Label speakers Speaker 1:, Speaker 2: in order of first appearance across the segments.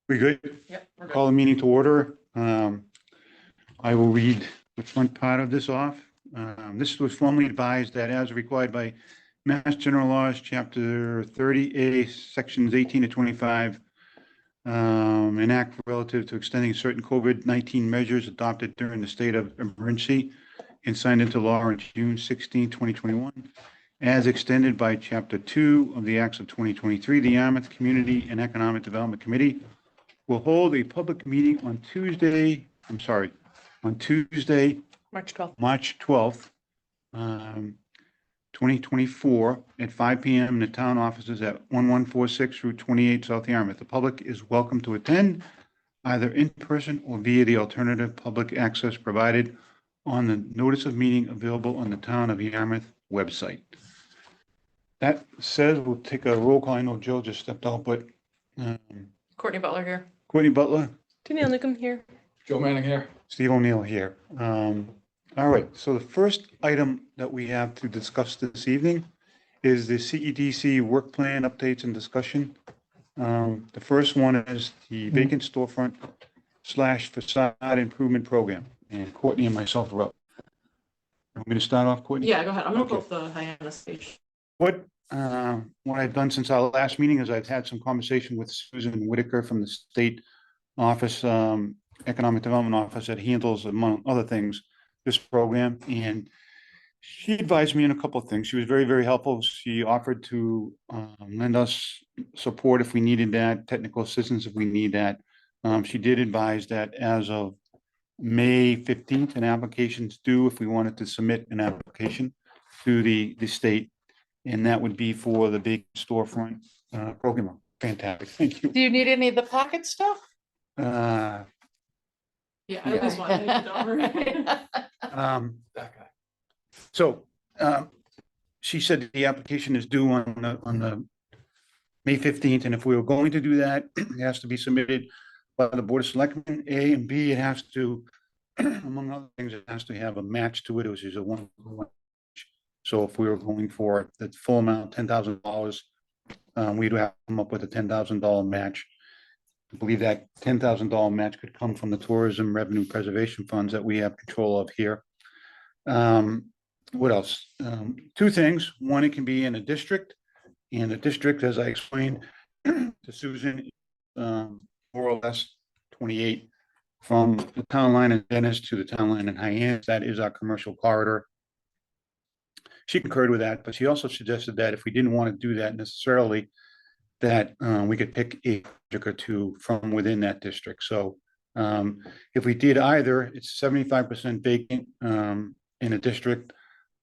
Speaker 1: We good?
Speaker 2: Yep, we're good.
Speaker 1: Call the meeting to order. I will read the front part of this off. This was formally advised that as required by Mass General Laws, Chapter 30A, Sections 18 to 25, an act relative to extending certain COVID-19 measures adopted during the state of emergency and signed into law on June 16, 2021, as extended by Chapter 2 of the Acts of 2023, the Yarmouth Community and Economic Development Committee will hold a public meeting on Tuesday,
Speaker 2: March 12th.
Speaker 1: March 12th, 2024 at 5 PM in the town offices at 1146 Route 28 South Yarmouth. The public is welcome to attend either in person or via the alternative public access provided on the notice of meeting available on the Town of Yarmouth website. That says we'll take a roll call. I know Jill just stepped out, but
Speaker 2: Courtney Butler here.
Speaker 1: Courtney Butler,
Speaker 2: Danielle Newcomb here.
Speaker 3: Joe Manning here.
Speaker 1: Steve O'Neill here. All right, so the first item that we have to discuss this evening is the CEDC work plan updates and discussion. The first one is the vacant storefront / facade improvement program, and Courtney and myself are up. Want me to start off, Courtney?
Speaker 2: Yeah, go ahead. I'm gonna
Speaker 1: Okay.
Speaker 2: pull up the Hyannis page.
Speaker 1: What I've done since our last meeting is I've had some conversation with Susan Whitaker from the state office, Economic Development Office that handles, among other things, this program. And she advised me on a couple of things. She was very, very helpful. She offered to lend us support if we needed that, technical assistance if we need that. She did advise that as of May 15th, an application's due if we wanted to submit an application to the state. And that would be for the big storefront program. Fantastic, thank you.
Speaker 4: Do you need any of the pocket stuff?
Speaker 1: Uh,
Speaker 2: Yeah, I just want to take it over.
Speaker 3: That guy.
Speaker 1: So she said the application is due on the May 15th, and if we were going to do that, it has to be submitted by the Board of Selectmen, A, and B, it has to, among other things, it has to have a match to it, which is a one. So if we were going for the full amount, $10,000, we'd have to come up with a $10,000 match. I believe that $10,000 match could come from the tourism revenue preservation funds that we have control of here. What else? Two things. One, it can be in a district, and the district, as I explained to Susan, more or less 28 from the town line in Dennis to the town line in Hyannis. That is our commercial corridor. She concurred with that, but she also suggested that if we didn't want to do that necessarily, that we could pick a district or two from within that district. So if we did either, it's 75% vacant in a district,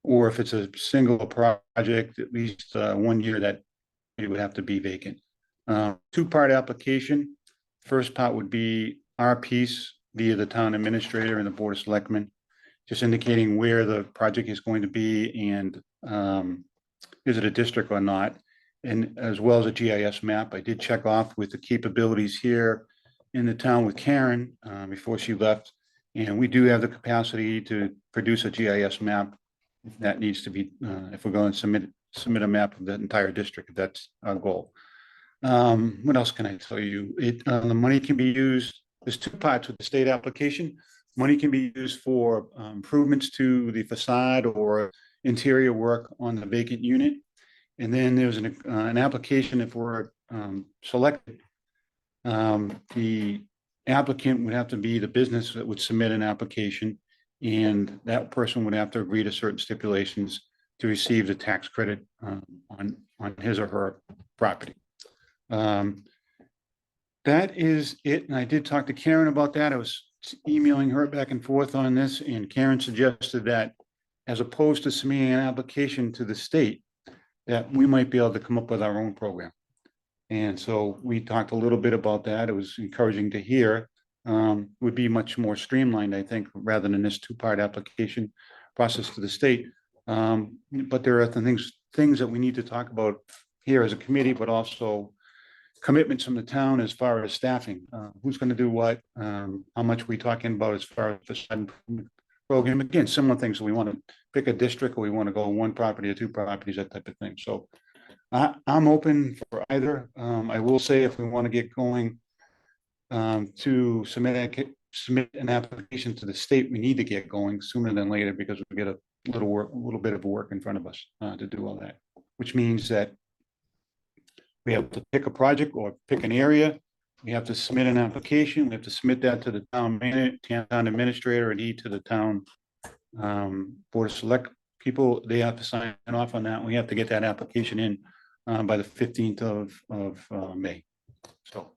Speaker 1: or if it's a single project, at least 1 year that it would have to be vacant. Two-part application. First part would be our piece via the town administrator and the Board of Selectmen, just indicating where the project is going to be and is it a district or not, and as well as a GIS map. I did check off with the capabilities here in the town with Karen before she left, and we do have the capacity to produce a GIS map if that needs to be, if we're going to submit a map of the entire district, if that's our goal. What else can I tell you? The money can be used, there's two parts with the state application. Money can be used for improvements to the facade or interior work on the vacant unit. And then there's an application if we're selected. The applicant would have to be the business that would submit an application, and that person would have to agree to certain stipulations to receive the tax credit on his or her property. That is it. And I did talk to Karen about that. I was emailing her back and forth on this, and Karen suggested that as opposed to submitting an application to the state, that we might be able to come up with our own program. And so we talked a little bit about that. It was encouraging to hear. Would be much more streamlined, I think, rather than this two-part application process to the state. But there are things that we need to talk about here as a committee, but also commitments from the town as far as staffing. Who's going to do what? How much are we talking about as far as the sudden program? Again, similar things. So we want to pick a district, or we want to go one property or two properties, that type of thing. So I'm open for either. I will say if we want to get going to submit an application to the state. We need to get going sooner than later because we get a little bit of work in front of us to do all that, which means that we have to pick a project or pick an area. We have to submit an application. We have to submit that to the town administrator, and to the town board of select people. They have to sign off on that. We have to get that application in by the 15th of May. So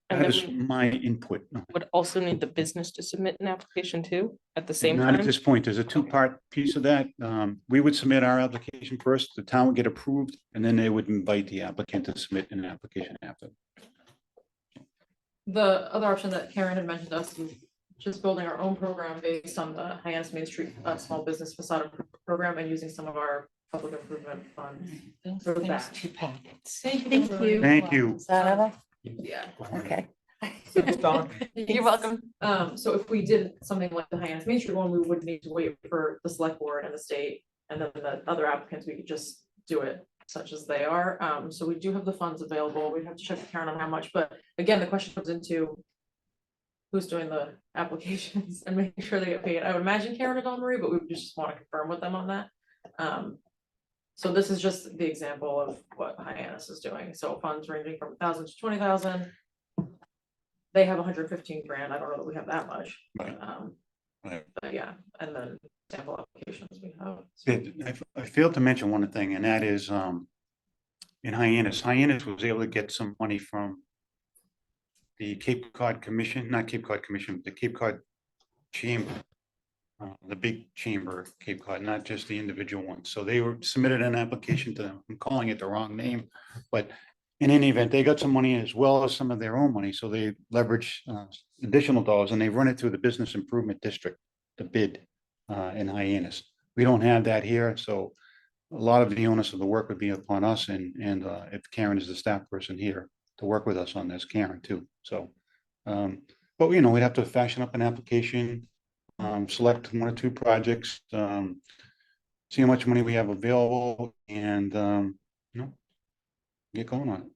Speaker 2: And
Speaker 1: that
Speaker 2: then
Speaker 1: is
Speaker 2: we
Speaker 1: my input.
Speaker 2: would also need the business to submit an application too, at the same
Speaker 1: Not at
Speaker 2: time.
Speaker 1: this point. There's a two-part piece of that. We would submit our application first, the town would get approved, and then they would invite the applicant to submit an application after.
Speaker 2: The other option that Karen had mentioned to us is just building our own program based on the Hyannis Main Street Small Business Facade Program and using some of our public improvement funds. For
Speaker 4: There's
Speaker 2: that.
Speaker 4: 2 packets.
Speaker 2: Thank
Speaker 5: you.
Speaker 1: Thank you.
Speaker 4: Is that enough?
Speaker 2: Yeah.
Speaker 4: Okay.
Speaker 2: You're welcome. So if we did something like the Hyannis Main Street one, we would need to wait for the select board and the state, and then the other applicants, we could just do it such as they are. So we do have the funds available. We'd have to check with Karen on how much, but again, the question comes into who's doing the applications and making sure they get paid. I would imagine Karen and Dawn Marie, but we would just want to confirm with them on that. So this is just the example of what Hyannis is doing. So funds ranging from 1,000 to 20,000. They have 115 grand. I don't know that we have that much.
Speaker 1: Right. Right.
Speaker 2: But yeah, and then sample applications we have.
Speaker 1: I failed to mention one thing, and that is, in Hyannis was able to get some money from the Cape Cod Commission, not Cape Cod Commission, the Cape Cod Chamber, the big chamber, of Cape Cod, not just the individual ones. So they submitted an application to them. I'm calling it the wrong name, but in any event, they got some money as well as some of their own money. So they leverage additional dollars, and they run it through the Business Improvement District, the bid in Hyannis. We don't have that here, so a lot of the onus of the work would be upon us, and if Karen is the staff person here to work with us on this, Karen too. So, but we'd have to fashion up an application, select 1 or 2 projects, see how much money we have available, and get going on it.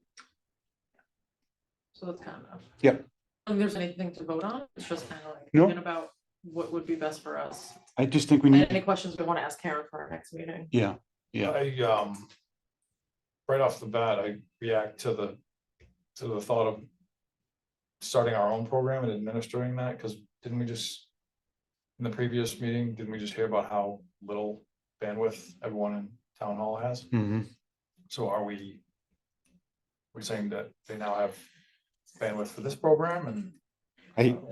Speaker 2: So that's kind of.
Speaker 1: Yep.
Speaker 2: I don't think there's anything to vote on. It's just kind of like
Speaker 1: No.
Speaker 2: thinking about what would be best for us.
Speaker 1: I just think we
Speaker 2: And
Speaker 1: need,
Speaker 2: any questions we want to ask Karen for our next meeting.
Speaker 1: yeah,
Speaker 3: I, right off the bat, I react to the thought of starting our own program and administering that, because didn't we just, in the previous meeting, didn't we just hear about how little bandwidth everyone in town hall has?
Speaker 1: mhm.
Speaker 3: So are we saying that they now have bandwidth for this program, and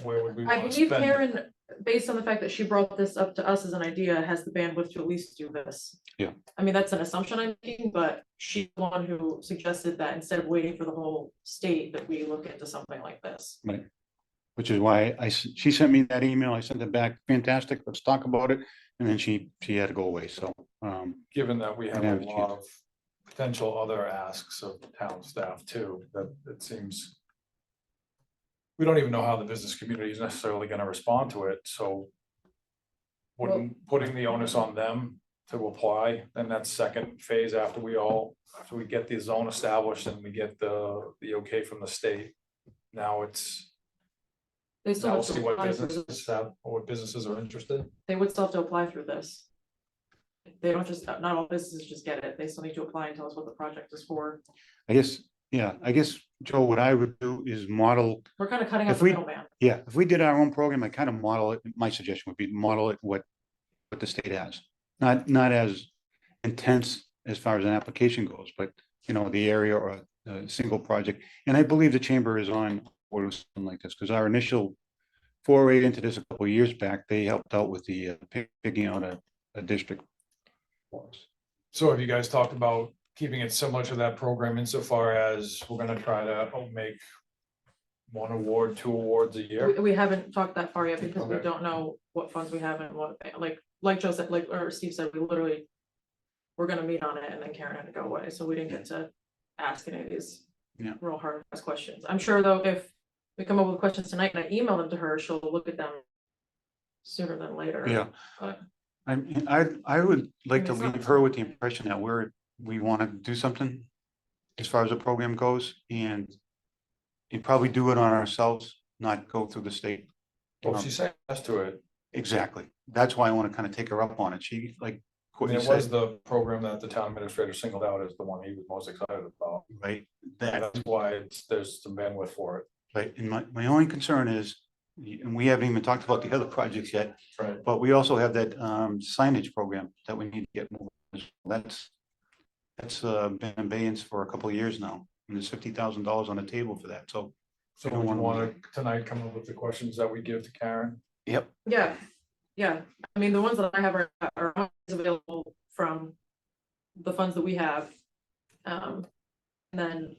Speaker 3: where would we
Speaker 2: I
Speaker 3: want to
Speaker 2: believe
Speaker 3: spend?
Speaker 2: Karen, based on the fact that she brought this up to us as an idea, has the bandwidth to at least do this.
Speaker 1: Yeah.
Speaker 2: I mean, that's an assumption I'm making, but she's the one who suggested that instead of waiting for the whole state, that we look into something like this.
Speaker 1: Right. Which is why she sent me that email. I sent it back. Fantastic. Let's talk about it. And then she had to go away. So,
Speaker 3: Given that we have
Speaker 1: Yeah,
Speaker 3: a
Speaker 1: but
Speaker 3: lot of potential other asks of town staff too, that it seems. We don't even know how the business community is necessarily gonna respond to it, so. Wouldn't putting the onus on them to apply, then that's second phase after we get the zone established and we get the okay from the state. Now it's,
Speaker 2: They still
Speaker 3: now we'll
Speaker 2: have to
Speaker 3: see what
Speaker 2: apply for
Speaker 3: businesses
Speaker 2: this.
Speaker 3: have, or what businesses are interested.
Speaker 2: They would still have to apply through this. They don't just, not all businesses just get it. They still need to apply and tell us what the project is for.
Speaker 1: I guess, Joe, what I would do is model,
Speaker 2: We're kind of cutting out
Speaker 1: If
Speaker 2: the
Speaker 1: we-
Speaker 2: middleman.
Speaker 1: if we did our own program, I kind of model it. My suggestion would be model it what the state has. Not as intense as far as an application goes, but the area or a single project. And I believe the chamber is on board with something like this, because our initial foray into this a couple of years back, they helped out with the picking out a district for us.
Speaker 3: So have you guys talked about keeping it similar to that program insofar as we're gonna try to make 1 award, 2 awards a year?
Speaker 2: We haven't talked that far yet because we
Speaker 3: Okay.
Speaker 2: don't know what funds we have and what, like Joe said, or Steve said, we literally. We're gonna meet on it and then Karen had to go away, so we didn't get to ask any of these.
Speaker 1: Yeah.
Speaker 2: Real hard questions. I'm sure though, if we come up with questions tonight and I email them to her, she'll look at them. Sooner than later.
Speaker 1: Yeah.
Speaker 2: But-
Speaker 1: I would like to
Speaker 2: it's not-
Speaker 1: leave her with the impression that we want to do something as far as the program goes, and you'd probably do it on ourselves, not go through the state.
Speaker 3: Well, she said yes to it.
Speaker 1: Exactly. That's why I want to kind of take her up on it. She, like
Speaker 3: I mean,
Speaker 1: Courtney
Speaker 3: it was
Speaker 1: said,
Speaker 3: the program that the town administrator singled out as the one he was most excited about.
Speaker 1: right,
Speaker 3: And
Speaker 1: that,
Speaker 3: that's why there's some bandwidth for it.
Speaker 1: right, and my only concern is, and we haven't even talked about the other projects yet,
Speaker 3: Right.
Speaker 1: but we also have that signage program that we need to get moving. That's been in abeyance for a couple of years now, and there's $50,000 on the table for that, so.
Speaker 3: So
Speaker 1: I don't
Speaker 3: would you
Speaker 1: wanna-
Speaker 3: want to tonight come up with the questions that we give to Karen?
Speaker 1: Yep.
Speaker 2: Yeah, yeah, I mean, the ones that I have are always available from the funds that we have. And then.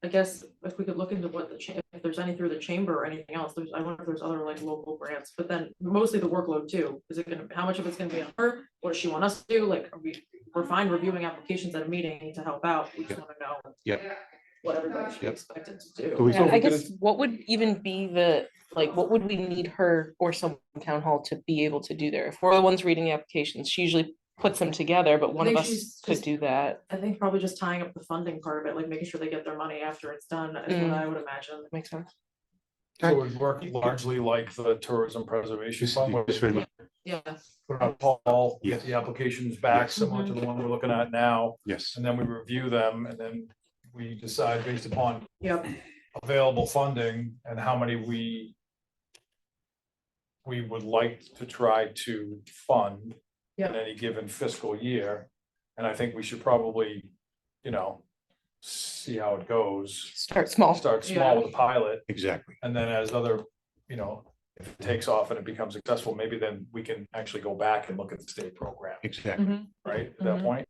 Speaker 2: I guess if we could look into what if there's any through the chamber or anything else, I wonder if there's other like local grants, but then mostly the workload too. Is it gonna, how much of it's gonna be on her? What does she want us to do? Like, we're fine reviewing applications at a meeting to help out. We just wanna know.
Speaker 1: Yep.
Speaker 2: What everybody should be
Speaker 1: Yep.
Speaker 2: expected to
Speaker 1: So
Speaker 2: do.
Speaker 1: we-
Speaker 4: Yeah,
Speaker 3: we
Speaker 4: I
Speaker 3: could-
Speaker 4: guess what would even be the, like, what would we need her or someone in town hall to be able to do there? If we're the ones reading the applications, she usually puts them together, but one of
Speaker 2: think
Speaker 4: us
Speaker 2: she's
Speaker 4: could
Speaker 2: just-
Speaker 4: do that.
Speaker 2: I think probably just tying up the funding part of it, like making sure they get their money after it's done is what
Speaker 4: Mm.
Speaker 2: I would imagine.
Speaker 4: Makes sense.
Speaker 3: So it would work largely like the tourism preservation fund, where we
Speaker 1: Just really-
Speaker 2: Yeah,
Speaker 3: put out a call, get
Speaker 1: Yes.
Speaker 3: the applications back,
Speaker 1: Yes.
Speaker 3: similar to the one we're looking at now.
Speaker 1: Yes,
Speaker 3: And then we review them, and then we decide based upon
Speaker 2: yep,
Speaker 3: available funding and how many we would like to try to fund in
Speaker 2: Yep.
Speaker 3: any given fiscal year. And I think we should probably, you know, see how it goes.
Speaker 4: Start small.
Speaker 3: Start small with a pilot,
Speaker 1: exactly.
Speaker 3: and then as other, you know, if it takes off and it becomes successful, maybe then we can actually go back and look at the state program,
Speaker 1: Exactly.
Speaker 2: Mhm.
Speaker 3: right? At that
Speaker 2: Mhm.
Speaker 3: point?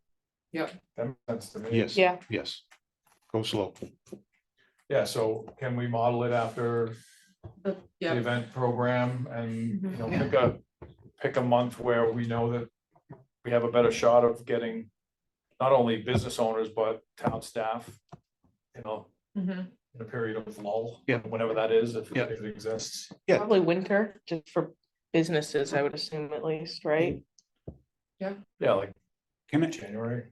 Speaker 2: Yep.
Speaker 3: That makes sense to me.
Speaker 1: Yes.
Speaker 4: Yeah,
Speaker 1: Yes. Go slow.
Speaker 3: Yeah, so can we model it after the
Speaker 2: yeah,
Speaker 3: event program and, you know,
Speaker 1: Mhm.
Speaker 3: pick a month where we know that we have a better shot of getting not only business owners, but town staff, you know,
Speaker 2: mhm.
Speaker 3: in a period of lull.
Speaker 1: Yeah.
Speaker 3: Whenever that is, if
Speaker 1: Yeah.
Speaker 3: it exists.
Speaker 1: Yeah.
Speaker 4: probably winter, just for businesses, I would assume at least, right?
Speaker 3: Yeah, like
Speaker 1: Can I,
Speaker 3: January.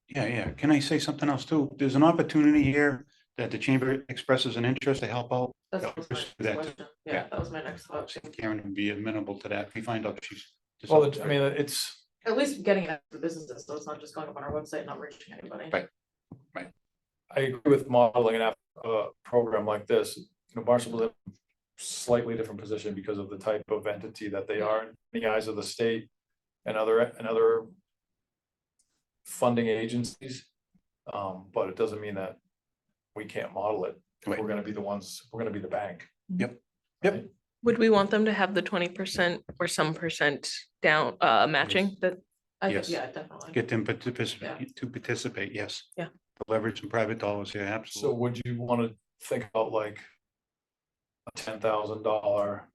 Speaker 1: yeah. Can I say something else too? There's an opportunity here that the chamber expresses an interest to help out.
Speaker 2: That's
Speaker 1: Yeah,
Speaker 2: was
Speaker 1: pursue
Speaker 2: my
Speaker 1: that
Speaker 2: next
Speaker 1: too.
Speaker 2: question.
Speaker 1: Yeah.
Speaker 2: Yeah, that was my next thought.
Speaker 1: See if Karen would be amenable to that. We find out she's.
Speaker 3: Well, I mean, it's,
Speaker 2: At least getting it to the businesses, so it's not just going up on our website, and not reaching anybody.
Speaker 1: Right.
Speaker 3: I agree with modeling a program like this, you know, Barnstable is in a slightly different position because of the type of entity that they are in the eyes of the state and other funding agencies. But it doesn't mean that we can't model it.
Speaker 1: Right.
Speaker 3: We're gonna be the ones, we're gonna be the bank.
Speaker 1: Yep.
Speaker 3: Right?
Speaker 4: Would we want them to have the 20% or some percent down, matching that?
Speaker 2: I think,
Speaker 1: Yes.
Speaker 2: yeah, definitely.
Speaker 1: Get them to participate, yes.
Speaker 4: Yeah.
Speaker 1: Leverage some private dollars, yeah,
Speaker 3: So
Speaker 1: absolutely.
Speaker 3: would you wanna think about like a $10,000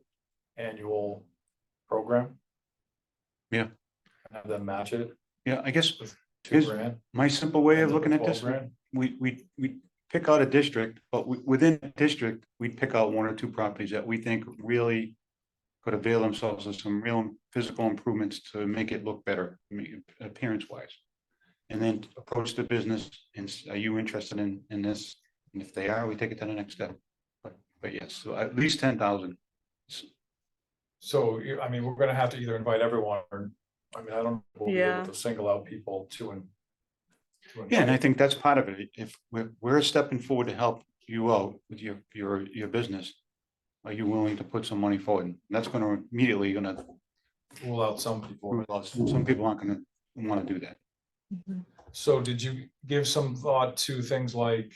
Speaker 3: annual program?
Speaker 1: Yeah.
Speaker 3: And have them match it,
Speaker 1: Yeah, I guess
Speaker 3: two
Speaker 1: Here's-
Speaker 3: grand?
Speaker 1: my simple way of
Speaker 3: end up
Speaker 1: looking
Speaker 3: with
Speaker 1: at this,
Speaker 3: 12 grand?
Speaker 1: we pick out a district, but within the district, we'd pick out one or two properties that we think really could avail themselves of some real physical improvements to make it look better, appearance wise. And then approach the business and are you interested in this? And if they are, we take it to the next step. But yes, so at least 10,000.
Speaker 3: So, I mean, we're gonna have to either invite everyone, or, I mean, I don't know, if we'll be
Speaker 4: Yeah.
Speaker 3: able to single out people to.
Speaker 1: Yeah, and I
Speaker 3: invite.
Speaker 1: think that's part of it. If we're stepping forward to help you out with your business, are you willing to put some money forward? And that's gonna immediately gonna,
Speaker 3: Rule out some people.
Speaker 1: some people aren't gonna wanna do that.
Speaker 2: Mhm.
Speaker 3: So did you give some thought to things like,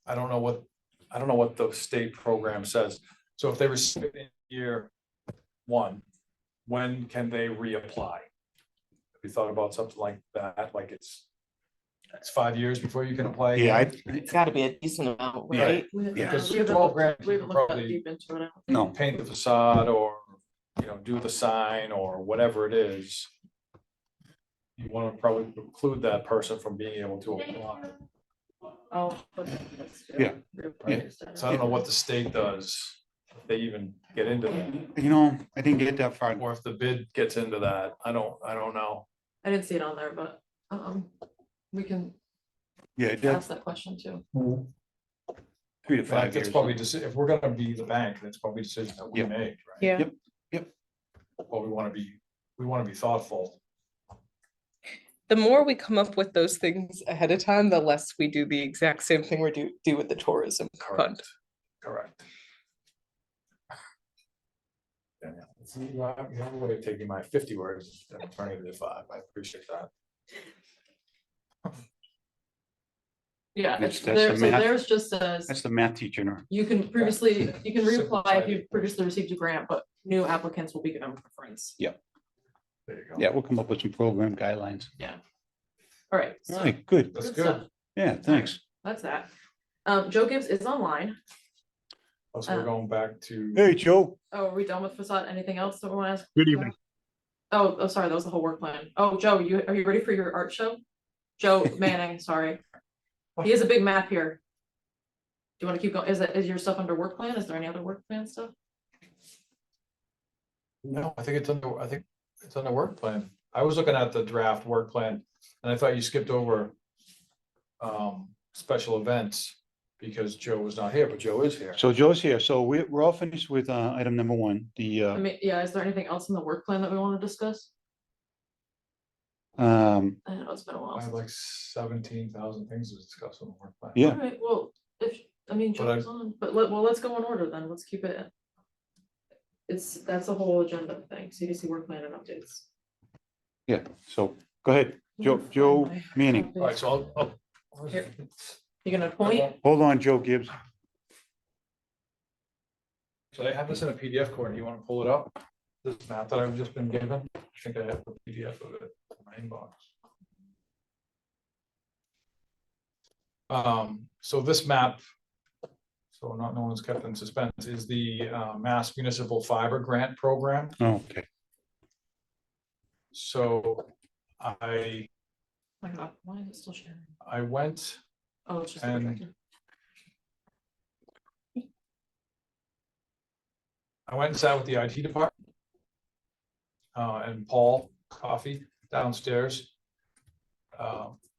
Speaker 3: I don't know what the state program says. So if they receive it in year one, when can they reapply? Have you thought about something like that? Like it's 5 years before you can apply?
Speaker 1: Yeah,
Speaker 3: again?
Speaker 4: It's gotta be a decent amount,
Speaker 1: Yeah.
Speaker 4: right?
Speaker 2: We-
Speaker 1: Yeah.
Speaker 3: Because
Speaker 2: we haven't
Speaker 3: 12
Speaker 2: looked-
Speaker 3: grand,
Speaker 2: We
Speaker 3: you
Speaker 2: haven't
Speaker 3: could
Speaker 2: looked that
Speaker 3: probably-
Speaker 2: deep into it.
Speaker 1: No,
Speaker 3: Paint the facade or, you know, do the sign or whatever it is. You want to probably preclude that person from being able to apply.
Speaker 2: Oh. that's good.
Speaker 1: Yeah.
Speaker 2: Right.
Speaker 3: So I don't know what the state does, if they even get into that,
Speaker 1: you know, I didn't get that far.
Speaker 3: or if the bid gets into that, I don't know.
Speaker 2: I didn't see it on there, but, we can
Speaker 1: Yeah, that,
Speaker 2: ask that question too.
Speaker 1: 3 to 5
Speaker 3: That's
Speaker 1: years.
Speaker 3: probably, if we're gonna be the bank, that's probably a decision that we
Speaker 1: Yep.
Speaker 3: made, right?
Speaker 4: Yeah.
Speaker 1: Yep.
Speaker 3: But we wanna be thoughtful.
Speaker 4: The more we come up with those things ahead of time, the less we do the exact same thing we do with the tourism fund.
Speaker 3: Correct. Yeah, see, you have a way of taking my 50 words and turning it into 5. I appreciate that.
Speaker 2: Yeah,
Speaker 1: That's-
Speaker 2: it's
Speaker 1: that's
Speaker 2: there,
Speaker 1: the
Speaker 2: so
Speaker 1: math.
Speaker 2: theirs just says,
Speaker 1: That's the math teacher in her.
Speaker 2: you can previously, you can
Speaker 3: Simple
Speaker 2: reapply if
Speaker 3: side.
Speaker 2: you previously received a grant, but new applicants will be given preference.
Speaker 3: There you go.
Speaker 1: Yeah, we'll come up with some program guidelines.
Speaker 2: All right,
Speaker 1: All
Speaker 2: so
Speaker 1: right, good.
Speaker 3: That's
Speaker 2: good
Speaker 3: good.
Speaker 2: stuff.
Speaker 1: Yeah, thanks.
Speaker 2: That's that. Joe Gibbs is online.
Speaker 3: So we're going back to.
Speaker 1: Hey, Joe.
Speaker 2: Oh, are we done with facade? Anything else that we want to ask?
Speaker 1: Good evening.
Speaker 2: Oh, sorry, that was the whole work plan. Oh, Joe, are you ready for your art show? Joe Manning, sorry. He has a big map here. Do you want to keep going? Is your stuff under work plan? Is there any other work plan stuff?
Speaker 3: No, I think it's on the work plan. I was looking at the draft work plan and I thought you skipped over special events because Joe was not here, but Joe is here.
Speaker 1: So Joe's here. So we're all finished with item number 1, the
Speaker 2: I mean, yeah, is there anything else in the work plan that we want to discuss? I know it's been a while.
Speaker 3: I have like 17,000 things to discuss on the work plan.
Speaker 1: Yeah.
Speaker 2: Alright, well, I mean,
Speaker 3: But I-
Speaker 2: Joe's on, but let's go in order then. Let's keep it. That's a whole agenda thing, CDC work plan and updates.
Speaker 1: yeah, so go ahead, Joe Manning.
Speaker 3: All right, so I'll.
Speaker 2: Here. You gonna point?
Speaker 1: Hold on, Joe Gibbs.
Speaker 3: So I have this in a PDF, Courtney. You want to pull it up? This map that I've just been given. I think I have a PDF of it in my inbox. So this map, so not no one's kept in suspense, is the Mass Municipal Fiber Grant Program.
Speaker 1: Oh, okay.
Speaker 3: So
Speaker 2: My God, why is it still sharing?
Speaker 3: I went,
Speaker 2: Oh, it's just. the
Speaker 3: And-
Speaker 2: projector.
Speaker 3: and sat with the IT department. And Paul Coffey downstairs.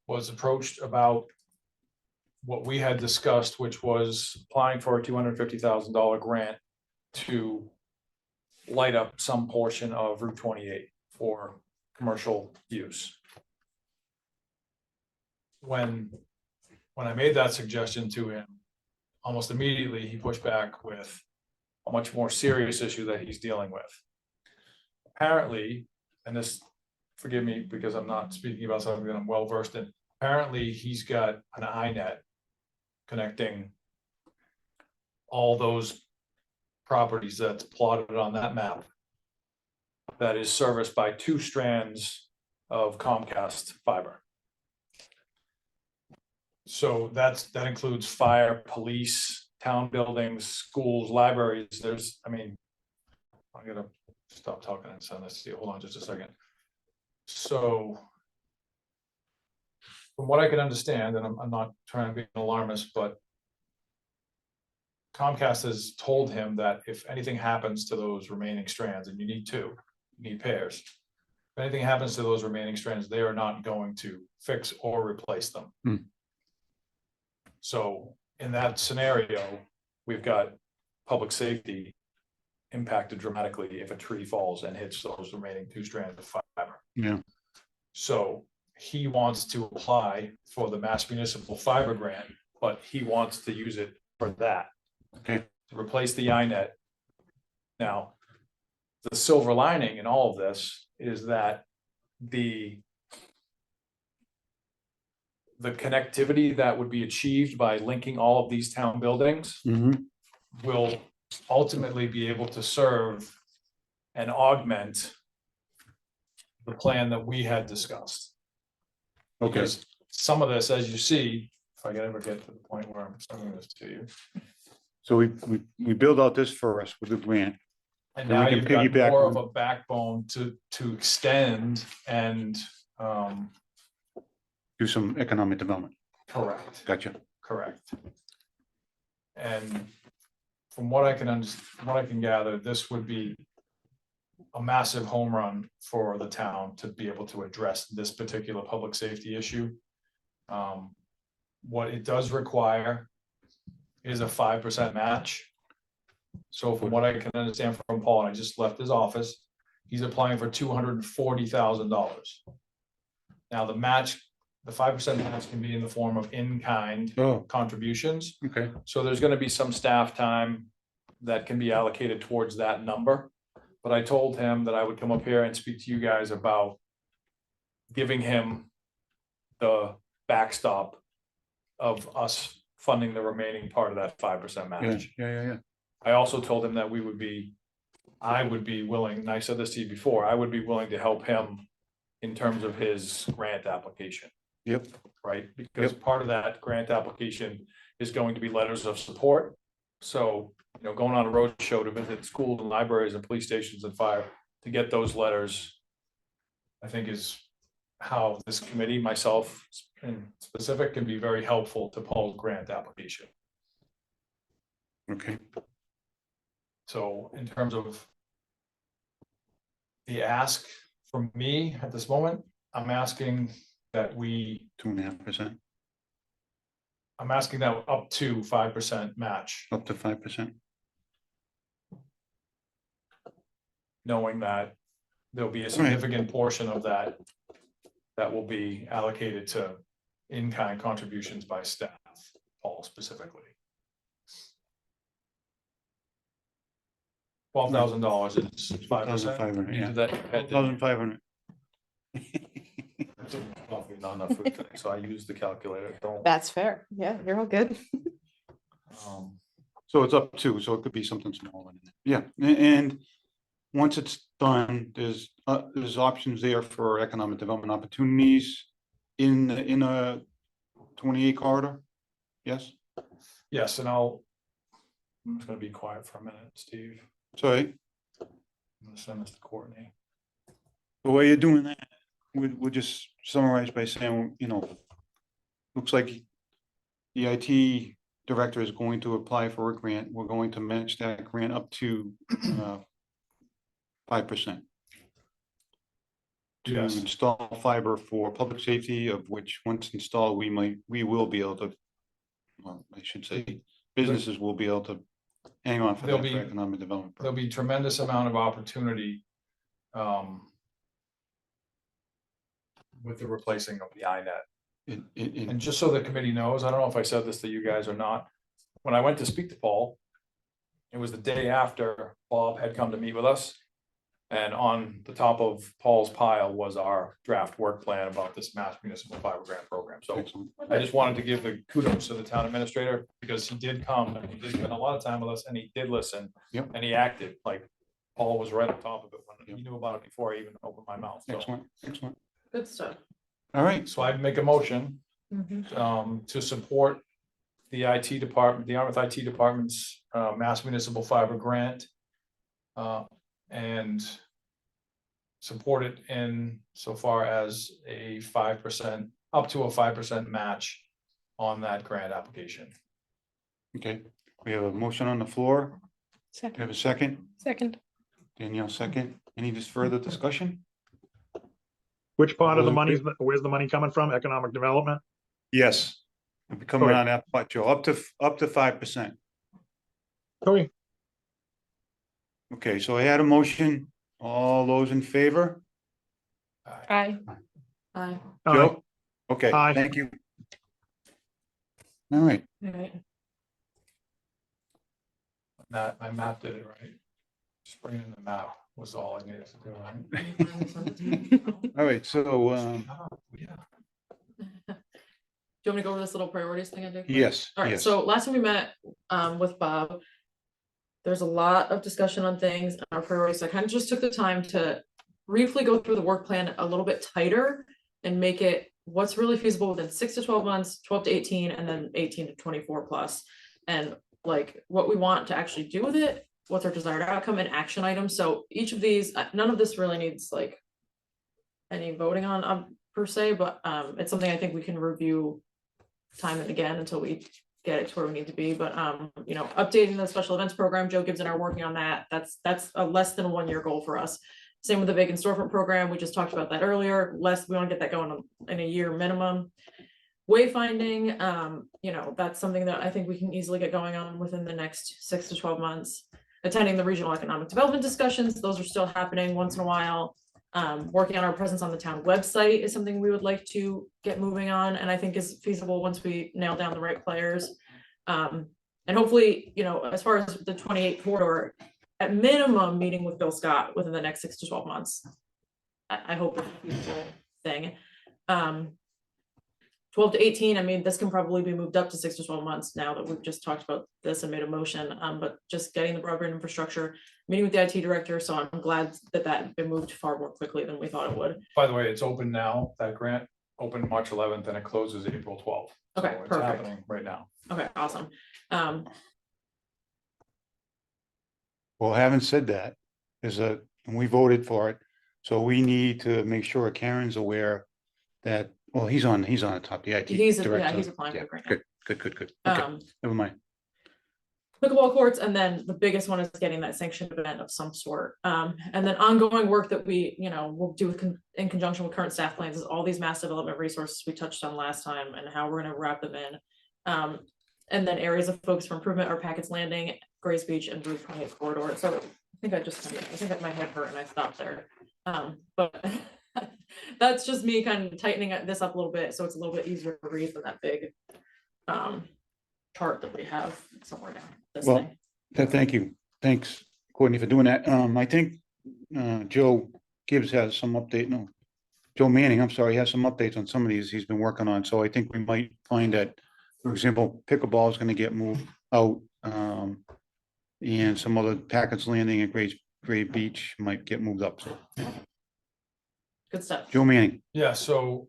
Speaker 3: Was approached about what we had discussed, which was applying for a $250,000 grant to light up some portion of Route 28 for commercial use. When I made that suggestion to him, almost immediately he pushed back with a much more serious issue that he's dealing with. Apparently, and this, forgive me because I'm not speaking about something that I'm well versed in. Apparently, he's got an iNet connecting all those properties that's plotted on that map that is serviced by 2 strands of Comcast fiber. So that includes fire, police, town buildings, schools, libraries. I'm gonna stop talking and send this to you. Hold on just a second. So from what I can understand, and I'm not trying to be an alarmist, but Comcast has told him that if anything happens to those remaining strands, and you need 2, you need pairs. If anything happens to those remaining strands, they are not going to fix or replace them.
Speaker 1: Hmm.
Speaker 3: So in that scenario, we've got public safety impacted dramatically if a tree falls and hits those remaining 2 strands of fiber.
Speaker 1: Yeah.
Speaker 3: So he wants to apply for the Mass Municipal Fiber Grant, but he wants to use it for that.
Speaker 1: Okay.
Speaker 3: To replace the iNet. Now, the silver lining in all of this is that the connectivity that would be achieved by linking all of these town buildings
Speaker 1: Mhm.
Speaker 3: will ultimately be able to serve and augment the plan that we had discussed.
Speaker 1: Okay,
Speaker 3: Because some of this, as you see, if I can ever get to the point where I'm sending this to you.
Speaker 1: so we build out this first with the grant.
Speaker 3: And
Speaker 1: Then we
Speaker 3: now
Speaker 1: can
Speaker 3: you've got
Speaker 1: piggyback
Speaker 3: more of
Speaker 1: on-
Speaker 3: a backbone to extend and,
Speaker 1: Do some economic development.
Speaker 3: correct.
Speaker 1: Gotcha.
Speaker 3: Correct. And from what I can gather, this would be a massive home run for the town to be able to address this particular public safety issue. What it does require is a 5% match. So from what I can understand from Paul, and I just left his office, he's applying for $240,000. Now, the 5% match can be in the form of in-kind
Speaker 1: Oh,
Speaker 3: contributions.
Speaker 1: okay,
Speaker 3: So there's gonna be some staff time that can be allocated towards that number. But I told him that I would come up here and speak to you guys about giving him the backstop of us funding the remaining part of that 5%
Speaker 1: yeah,
Speaker 3: match.
Speaker 1: yeah.
Speaker 3: I also told him that I would be willing, and I said this to you before, I would be willing to help him in terms of his grant application,
Speaker 1: Yep,
Speaker 3: right? Because part of that grant application is going to be letters of support. So, going on a road show to visit schools and libraries and police stations and fire, to get those letters, I think is how this committee, myself in specific, can be very helpful to Paul's grant application.
Speaker 1: okay,
Speaker 3: So in terms of the ask from me at this moment, I'm asking that
Speaker 1: 2.5%,
Speaker 3: I'm asking that up to 5% match,
Speaker 1: up to 5%.
Speaker 3: knowing that there'll be a significant portion of that that will be allocated to in-kind contributions by staff, Paul specifically. $12,000 is 5%.
Speaker 1: 12,500,
Speaker 3: You
Speaker 1: yeah.
Speaker 3: did that in your head, didn't you?
Speaker 1: 12,500.
Speaker 3: Not enough food today, so I used the calculator. Don't.
Speaker 4: That's fair. Yeah, you're all good.
Speaker 1: So it's up to, so it could be something small. Yeah, and once it's done, there's options there for economic development opportunities in a 28 corridor. Yes,
Speaker 3: Yes, and I'm just gonna be quiet for a minute, Steve.
Speaker 1: sorry,
Speaker 3: I'm gonna send this to Courtney.
Speaker 1: the way you're doing that, we'll just summarize by saying, looks like the IT director is going to apply for a grant. We're going to match that grant up to 5%. To
Speaker 3: Yes.
Speaker 1: install fiber for public safety, of which once installed, we will be able to, well, I should say, businesses will be able to hang on for
Speaker 3: There'll
Speaker 1: that for
Speaker 3: be-
Speaker 1: economic development.
Speaker 3: There'll be tremendous amount of opportunity with the replacing of the iNet. And just so the committee knows, I don't know if I said this to you guys or not, when I went to speak to Paul, it was the day after Bob had come to meet with us. And on the top of Paul's pile was our draft work plan about this Mass Municipal Fiber Grant Program. So
Speaker 1: Excellent.
Speaker 3: I just wanted to give the kudos to the town administrator, because he did come and he did spend a lot of time with us and he did listen.
Speaker 1: Yep.
Speaker 3: And he acted like Paul was right on top of it when
Speaker 1: Yep.
Speaker 3: he knew about it before I even opened my mouth. So-
Speaker 1: Excellent, excellent.
Speaker 2: Good stuff.
Speaker 1: All right,
Speaker 3: So I'd make a motion to support the IT department, the Yarmouth IT department's Mass Municipal Fiber Grant. And support it in so far as a 5%, up to a 5% match on that grant application.
Speaker 1: okay. We have a motion on the floor. We
Speaker 4: Second.
Speaker 1: have a second.
Speaker 4: Second.
Speaker 1: Danielle, second. Any just further discussion?
Speaker 5: Which part of the
Speaker 1: All in
Speaker 5: money, where's the money coming from? Economic development?
Speaker 1: Yes. It'll be coming
Speaker 5: Okay.
Speaker 1: on that, but Joe, up to 5%.
Speaker 5: Okay,
Speaker 1: Okay, so I had a motion. All those in favor?
Speaker 4: Aye.
Speaker 2: Aye.
Speaker 1: Joe? Okay,
Speaker 5: Aye.
Speaker 1: thank you. All right,
Speaker 2: Alright.
Speaker 3: That, my map did it right. Just bringing in the map was all I needed to do, right?
Speaker 1: all right, so,
Speaker 3: Yeah.
Speaker 2: Do you want me to go over this little priorities thing I did?
Speaker 1: yes,
Speaker 2: All right,
Speaker 1: yes.
Speaker 2: so last time we met with Bob, there's a lot of discussion on things and our priorities. I kind of just took the time to briefly go through the work plan a little bit tighter and make it what's really feasible within 6 to 12 months, 12 to 18, and then 18 to 24 plus. And like what we want to actually do with it, what's our desired outcome and action items. So each of these, none of this really needs like any voting on per se, but it's something I think we can review time and again until we get it to where we need to be. But updating the special events program, Joe Gibbs and I are working on that. That's a less than a 1 year goal for us. Same with the vacant storefront program. We just talked about that earlier. We want to get that going in a year minimum. Wayfinding, you know, that's something that I think we can easily get going on within the next 6 to 12 months. Attending the regional economic development discussions, those are still happening once in a while. Working on our presence on the town website is something we would like to get moving on, and I think is feasible once we nail down the right players. And hopefully, you know, as far as the 28 corridor, at minimum, meeting with Bill Scott within the next 6 to 12 months. I hope it's a feasible thing. 12 to 18, I mean, this can probably be moved up to 6 to 12 months now that we've just talked about this and made a motion, but just getting the broadband infrastructure, meeting with the IT director, so I'm glad that that been moved far more quickly than we thought it would.
Speaker 3: By the way, it's open now, that grant opened March 11th and it closes April 12th.
Speaker 2: Okay,
Speaker 3: So it's
Speaker 2: perfect.
Speaker 3: happening right now.
Speaker 2: Okay, awesome.
Speaker 1: Well, having said that, we voted for it, so we need to make sure Karen's aware that, well, he's on the top, the IT
Speaker 2: He's, yeah,
Speaker 1: director.
Speaker 2: he's applying for
Speaker 1: Yeah,
Speaker 2: the grant.
Speaker 1: Good. Okay,
Speaker 2: Um,
Speaker 1: never mind.
Speaker 2: pickleball courts, and then the biggest one is getting that sanctioned event of some sort. And then ongoing work that we, you know, will do in conjunction with current staff plans is all these mass development resources we touched on last time and how we're gonna wrap them in. And then areas of focus for improvement are Packett's Landing, Grays Beach, and Route 28 corridor. So I think I think that my head hurt and I stopped there. But that's just me kind of tightening this up a little bit, so it's a little bit easier to read than that big chart that we have somewhere down this
Speaker 1: Well,
Speaker 2: thing.
Speaker 1: Thank you. Thanks, Courtney, for doing that. I think Joe Gibbs has some update, no, Joe Manning, I'm sorry, has some updates on some of these he's been working on, so I think we might find that, for example, pickleball is gonna get moved out. And some other Packett's Landing and Gray Beach might get moved up, so.
Speaker 2: Good stuff.
Speaker 1: Joe Manning,
Speaker 3: Yeah, so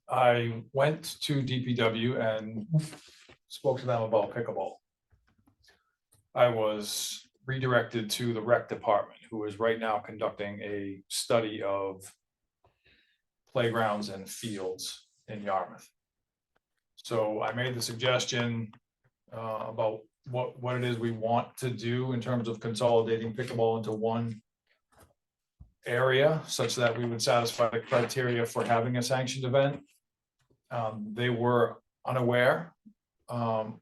Speaker 3: I went to DPW and spoke to them about pickleball. I was redirected to the rec department, who is right now conducting a study of playgrounds and fields in Yarmouth. So I made the suggestion about what it is we want to do in terms of consolidating pickleball into one area, such that we would satisfy the criteria for having a sanctioned event. They were unaware on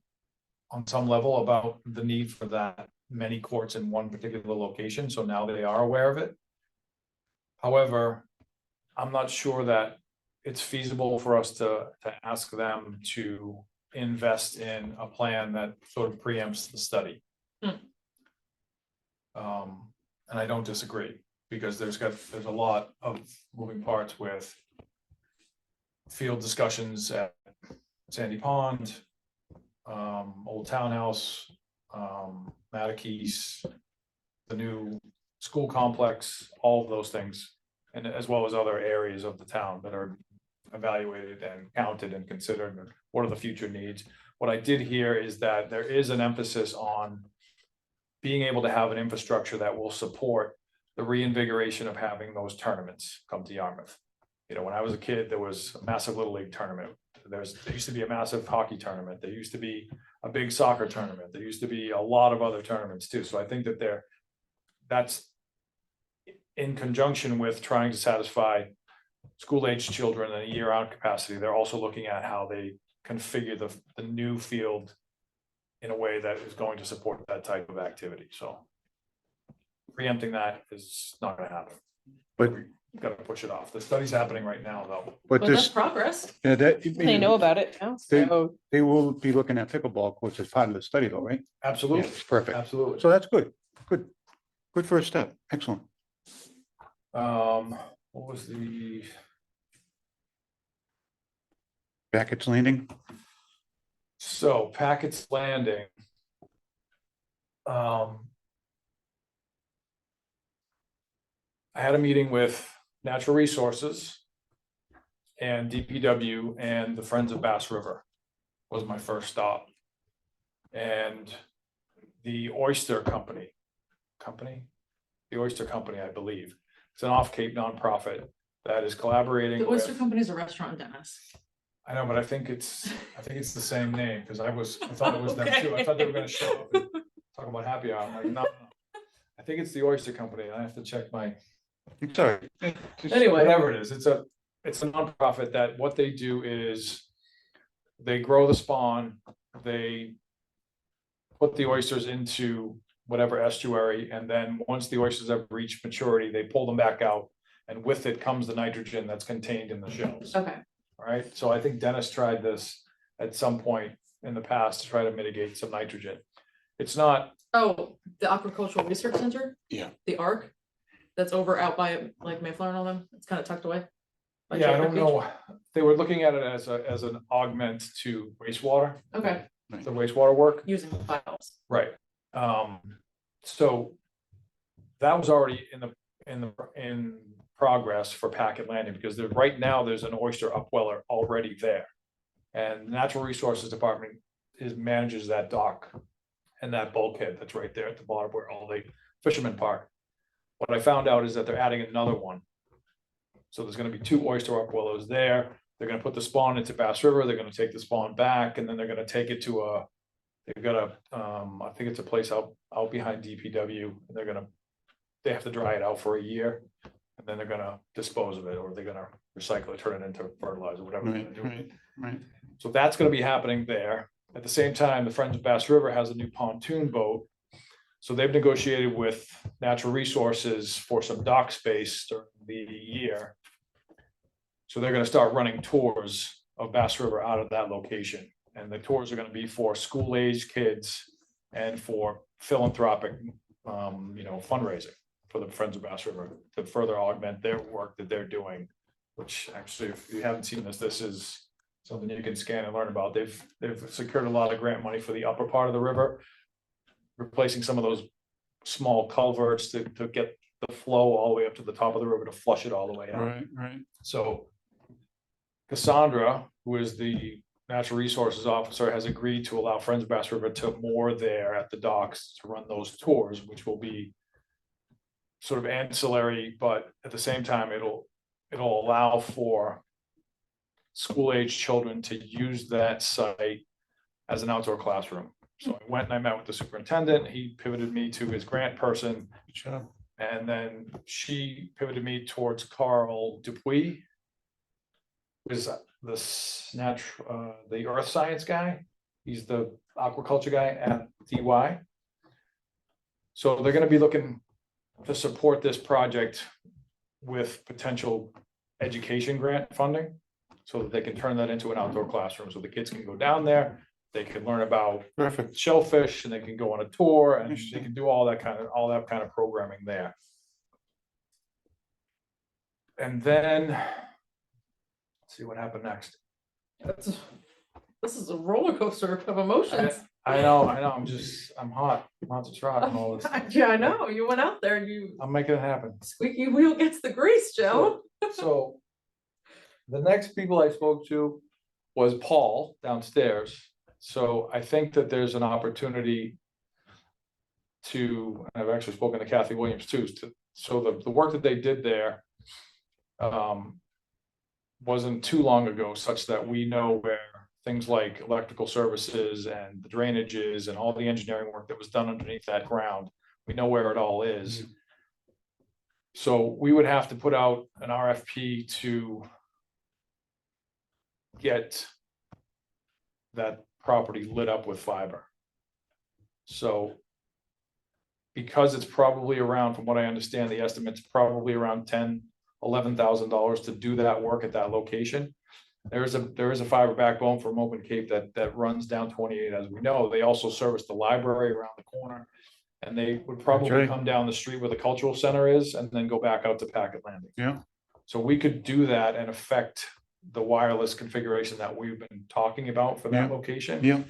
Speaker 3: some level about the need for that many courts in one particular location, so now they are aware of it. However, I'm not sure that it's feasible for us to ask them to invest in a plan that sort of preempts the study. And I don't disagree, because there's a lot of moving parts with field discussions at Sandy Pond, Old Townhouse, Mattakese, the new school complex, all of those things, and as well as other areas of the town that are evaluated and counted and considered, and what are the future needs. What I did hear is that there is an emphasis on being able to have an infrastructure that will support the reinvigoration of having those tournaments come to Yarmouth. You know, when I was a kid, there was a massive Little League tournament. There used to be a massive hockey tournament. There used to be a big soccer tournament. There used to be a lot of other tournaments too. So I think that that's in conjunction with trying to satisfy school-aged children in a year-round capacity. They're also looking at how they configure the new field in a way that is going to support that type of activity. So preempting that is not going to happen.
Speaker 1: but,
Speaker 3: We've got to push it off. The study's happening right now, though.
Speaker 1: but
Speaker 2: But that's
Speaker 1: this,
Speaker 2: progress.
Speaker 4: They know about it now, so
Speaker 1: they will be looking at pickleball courts as part of the study though, right? Yeah,
Speaker 3: Absolutely,
Speaker 1: perfect.
Speaker 3: absolutely.
Speaker 1: So that's good, good first step, excellent.
Speaker 3: What was the,
Speaker 1: Packett's Landing,
Speaker 3: so Packett's Landing. I had a meeting with Natural Resources and DPW and the Friends of Bass River was my first stop. And the Oyster Company, the Oyster Company, I believe, it's an off-Cape nonprofit that is collaborating
Speaker 2: The Oyster
Speaker 3: with,
Speaker 2: Company is a restaurant in Dennis.
Speaker 3: I know, but I think it's the same name, because I thought it was them too. I thought they were gonna show up and talk about happy hour. I'm like, no. I think it's the Oyster Company. I have to check my,
Speaker 1: sorry.
Speaker 2: Anyway,
Speaker 3: whatever it is, it's a it's a nonprofit that what they do is they grow the spawn, they put the oysters into whatever estuary, and then once the oysters have reached maturity, they pull them back out. And with it comes the nitrogen that's contained in the shells.
Speaker 2: Okay,
Speaker 3: All right, so I think Dennis tried this at some point in the past to try to mitigate some nitrogen. It's not,
Speaker 2: oh, the Aquacultural Research Center?
Speaker 1: Yeah.
Speaker 2: The ARC, that's over out by like Mayflower and all them, it's kind of tucked away. By
Speaker 3: yeah, I
Speaker 2: Cape
Speaker 3: don't
Speaker 2: Refuge?
Speaker 3: know, they were looking at it as an augment to wastewater,
Speaker 2: Okay,
Speaker 3: the wastewater work.
Speaker 2: using the files.
Speaker 3: Right, so that was already in progress for Packet Landing, because right now there's an oyster upweller already there. And Natural Resources Department manages that dock and that bulkhead that's right there at the bottom where all the fishermen park. What I found out is that they're adding another one. So there's gonna be 2 oyster upwellers there. They're gonna put the spawn into Bass River, they're gonna take the spawn back, and then they're gonna take it to they've got I think it's a place out behind DPW, and they have to dry it out for a year. And then they're gonna dispose of it, or they're gonna recycle it, turn it into fertilizer, whatever. they're gonna
Speaker 1: Right,
Speaker 3: do.
Speaker 1: right.
Speaker 3: So that's gonna be happening there. At the same time, the Friends of Bass River has a new pontoon boat. So they've negotiated with Natural Resources for some dock space during the year. So they're gonna start running tours of Bass River out of that location. And the tours are gonna be for school-age kids and for philanthropic, fundraising for the Friends of Bass River to further augment their work that they're doing. Which actually, if you haven't seen this is something you can scan and learn about. They've secured a lot of grant money for the upper part of the river, replacing some of those small culverts to get the flow all the way up to the top of the river to flush it all the way out.
Speaker 1: Right.
Speaker 3: So Cassandra, who is the Natural Resources Officer, has agreed to allow Friends of Bass River to moor there at the docks to run those tours, which will be sort of ancillary, but at the same time, it'll allow for school-age children to use that site as an outdoor classroom. So I went and I met with the superintendent. He pivoted me to his grant person.
Speaker 1: Good job.
Speaker 3: And then she pivoted me towards Carl Dupuis, who is the earth science guy. He's the aquaculture guy at DY. So they're gonna be looking to support this project with potential education grant funding, so that they can turn that into an outdoor classroom, so the kids can go down there, they can learn about
Speaker 1: Perfect.
Speaker 3: shellfish, and they can go on a tour, and they
Speaker 1: Interesting.
Speaker 3: can do all that kind of programming there. And then, let's see what happened next.
Speaker 2: This is a roller coaster of emotions.
Speaker 3: I know, I'm hot to trot and all this.
Speaker 2: Yeah, I know, you went out there, you
Speaker 3: I'm making it happen.
Speaker 2: squeaky wheel gets the grease, Joe.
Speaker 3: So the next people I spoke to was Paul downstairs. So I think that there's an opportunity to, and I've actually spoken to Kathy Williams too, so the work that they did there wasn't too long ago, such that we know where things like electrical services and the drainages and all the engineering work that was done underneath that ground, we know where it all is. So we would have to put out an RFP to get that property lit up with fiber. So because it's probably around, from what I understand, the estimate's probably around $11,000 to do that work at that location. There is a fiber backbone from Open Cape that runs down 28, as we know. They also service the library around the corner. And they would probably
Speaker 1: right.
Speaker 3: come down the street where the cultural center is and then go back out to Packet Landing.
Speaker 1: Yeah.
Speaker 3: So we could do that and affect the wireless configuration that we've been talking about for that
Speaker 1: Yeah.
Speaker 3: location.
Speaker 1: Yeah,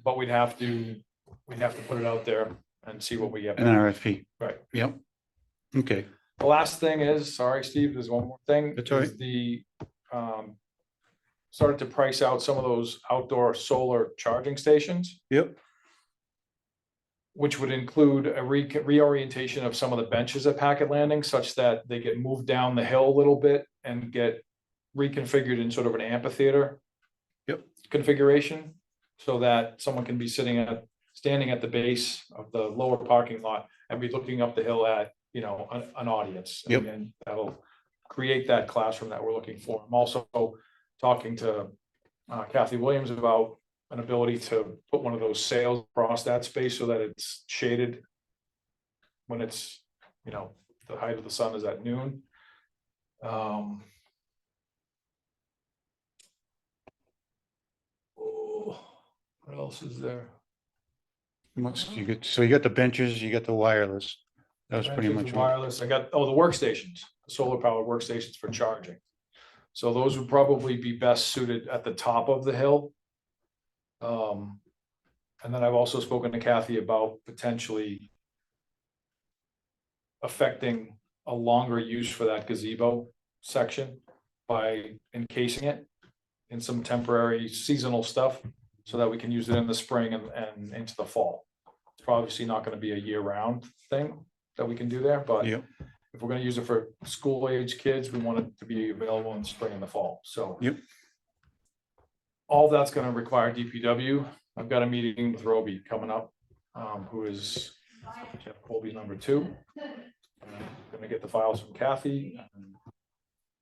Speaker 3: But we'd have to put it out there and see what we get.
Speaker 1: an RFP.
Speaker 3: Right.
Speaker 1: Yep. Okay,
Speaker 3: The last thing is, sorry, Steve, there's one more thing.
Speaker 1: That's all
Speaker 3: is the started to price out some of those outdoor solar charging stations,
Speaker 1: yep,
Speaker 3: which would include a reorientation of some of the benches at Packet Landing, such that they get moved down the hill a little bit and get reconfigured in sort of an amphitheater.
Speaker 1: Yep.
Speaker 3: Configuration, so that someone can be standing at the base of the lower parking lot and be looking up the hill at, an audience.
Speaker 1: Yep.
Speaker 3: And create that classroom that we're looking for. I'm also talking to Kathy Williams about an ability to put one of those sails across that space so that it's shaded when it's, you know, the height of the sun is at noon. What else is there?
Speaker 1: So you got the benches, you got the wireless. That was pretty
Speaker 3: Benches,
Speaker 1: much.
Speaker 3: wireless. I got, oh, the workstations, the solar powered workstations for charging. So those would probably be best suited at the top of the hill. And then I've also spoken to Kathy about potentially affecting a longer use for that gazebo section by encasing it in some temporary seasonal stuff so that we can use it in the spring and into the fall. It's obviously not going to be a year-round thing that we can do there, but
Speaker 1: Yep.
Speaker 3: if we're going to use it for school-age kids, we want it to be available in the spring and the fall. So
Speaker 1: Yep.
Speaker 3: all that's going to require DPW. I've got a meeting with Roby coming up, who is Jeff Colby's number 2. I'm gonna get the files from Kathy. And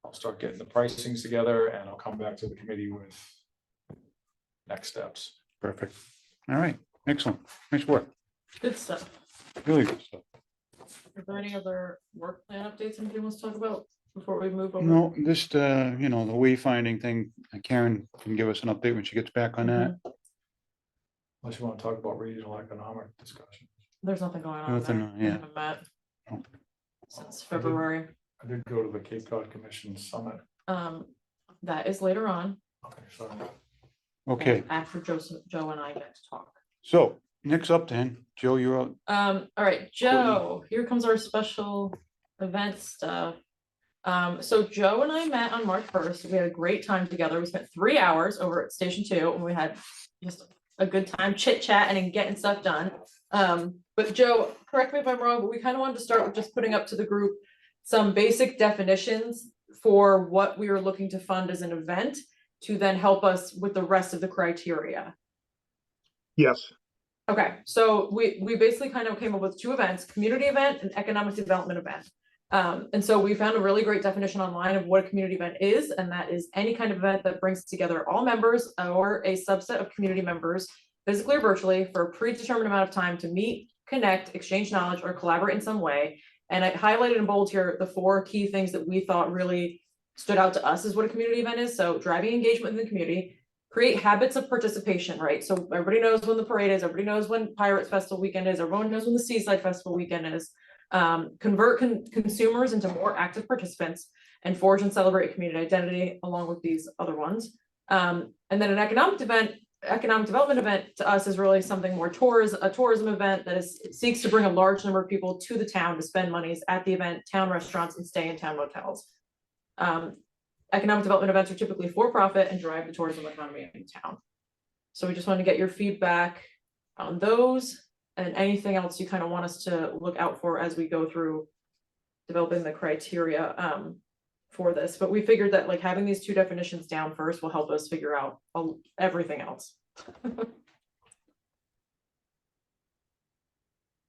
Speaker 3: I'll start getting the pricings together and I'll come back to the committee with next steps.
Speaker 1: Perfect. All right, excellent. Nice work.
Speaker 2: Good stuff.
Speaker 1: Really good stuff.
Speaker 2: Are there any other work plan updates anybody wants to talk about before we move over?
Speaker 1: No, just, you know, the wayfinding thing, Karen can give us an update when she gets back on that.
Speaker 3: Unless you want to talk about regional economic discussion.
Speaker 2: There's nothing going on
Speaker 1: Nothing,
Speaker 2: there. We
Speaker 1: yeah.
Speaker 2: haven't met
Speaker 1: Oh.
Speaker 2: since February.
Speaker 3: I did go to the Cape Cod Commission Summit.
Speaker 2: That is later on.
Speaker 3: Okay, so
Speaker 1: Okay,
Speaker 2: After Joe and I get to talk.
Speaker 1: so next up then, Joe, you're up.
Speaker 2: All right, Joe, here comes our special event stuff. So Joe and I met on March 1st. We had a great time together. We spent 3 hours over at Station 2 and we had just a good time chit chatting and getting stuff done. But Joe, correct me if I'm wrong, but we kind of wanted to start with just putting up to the group some basic definitions for what we were looking to fund as an event to then help us with the rest of the criteria.
Speaker 5: Yes,
Speaker 2: Okay, so we basically kind of came up with 2 events, community event and economic development event. And so we found a really great definition online of what a community event is, and that is any kind of event that brings together all members or a subset of community members, physically or virtually, for a predetermined amount of time to meet, connect, exchange knowledge, or collaborate in some way. And I highlighted in bold here the 4 key things that we thought really stood out to us as what a community event is. So driving engagement in the community, create habits of participation, right? So everybody knows when the parade is, everybody knows when Pirates Festival weekend is, everyone knows when the Seaside Festival weekend is. Convert consumers into more active participants and forge and celebrate community identity along with these other ones. And then an economic development event to us is really something more a tourism event that seeks to bring a large number of people to the town to spend monies at the event, town restaurants, and stay in town motels. Economic development events are typically for profit and drive the tourism economy in town. So we just want to get your feedback on those and anything else you kind of want us to look out for as we go through developing the criteria for this. But we figured that like having these 2 definitions down first will help us figure out everything else.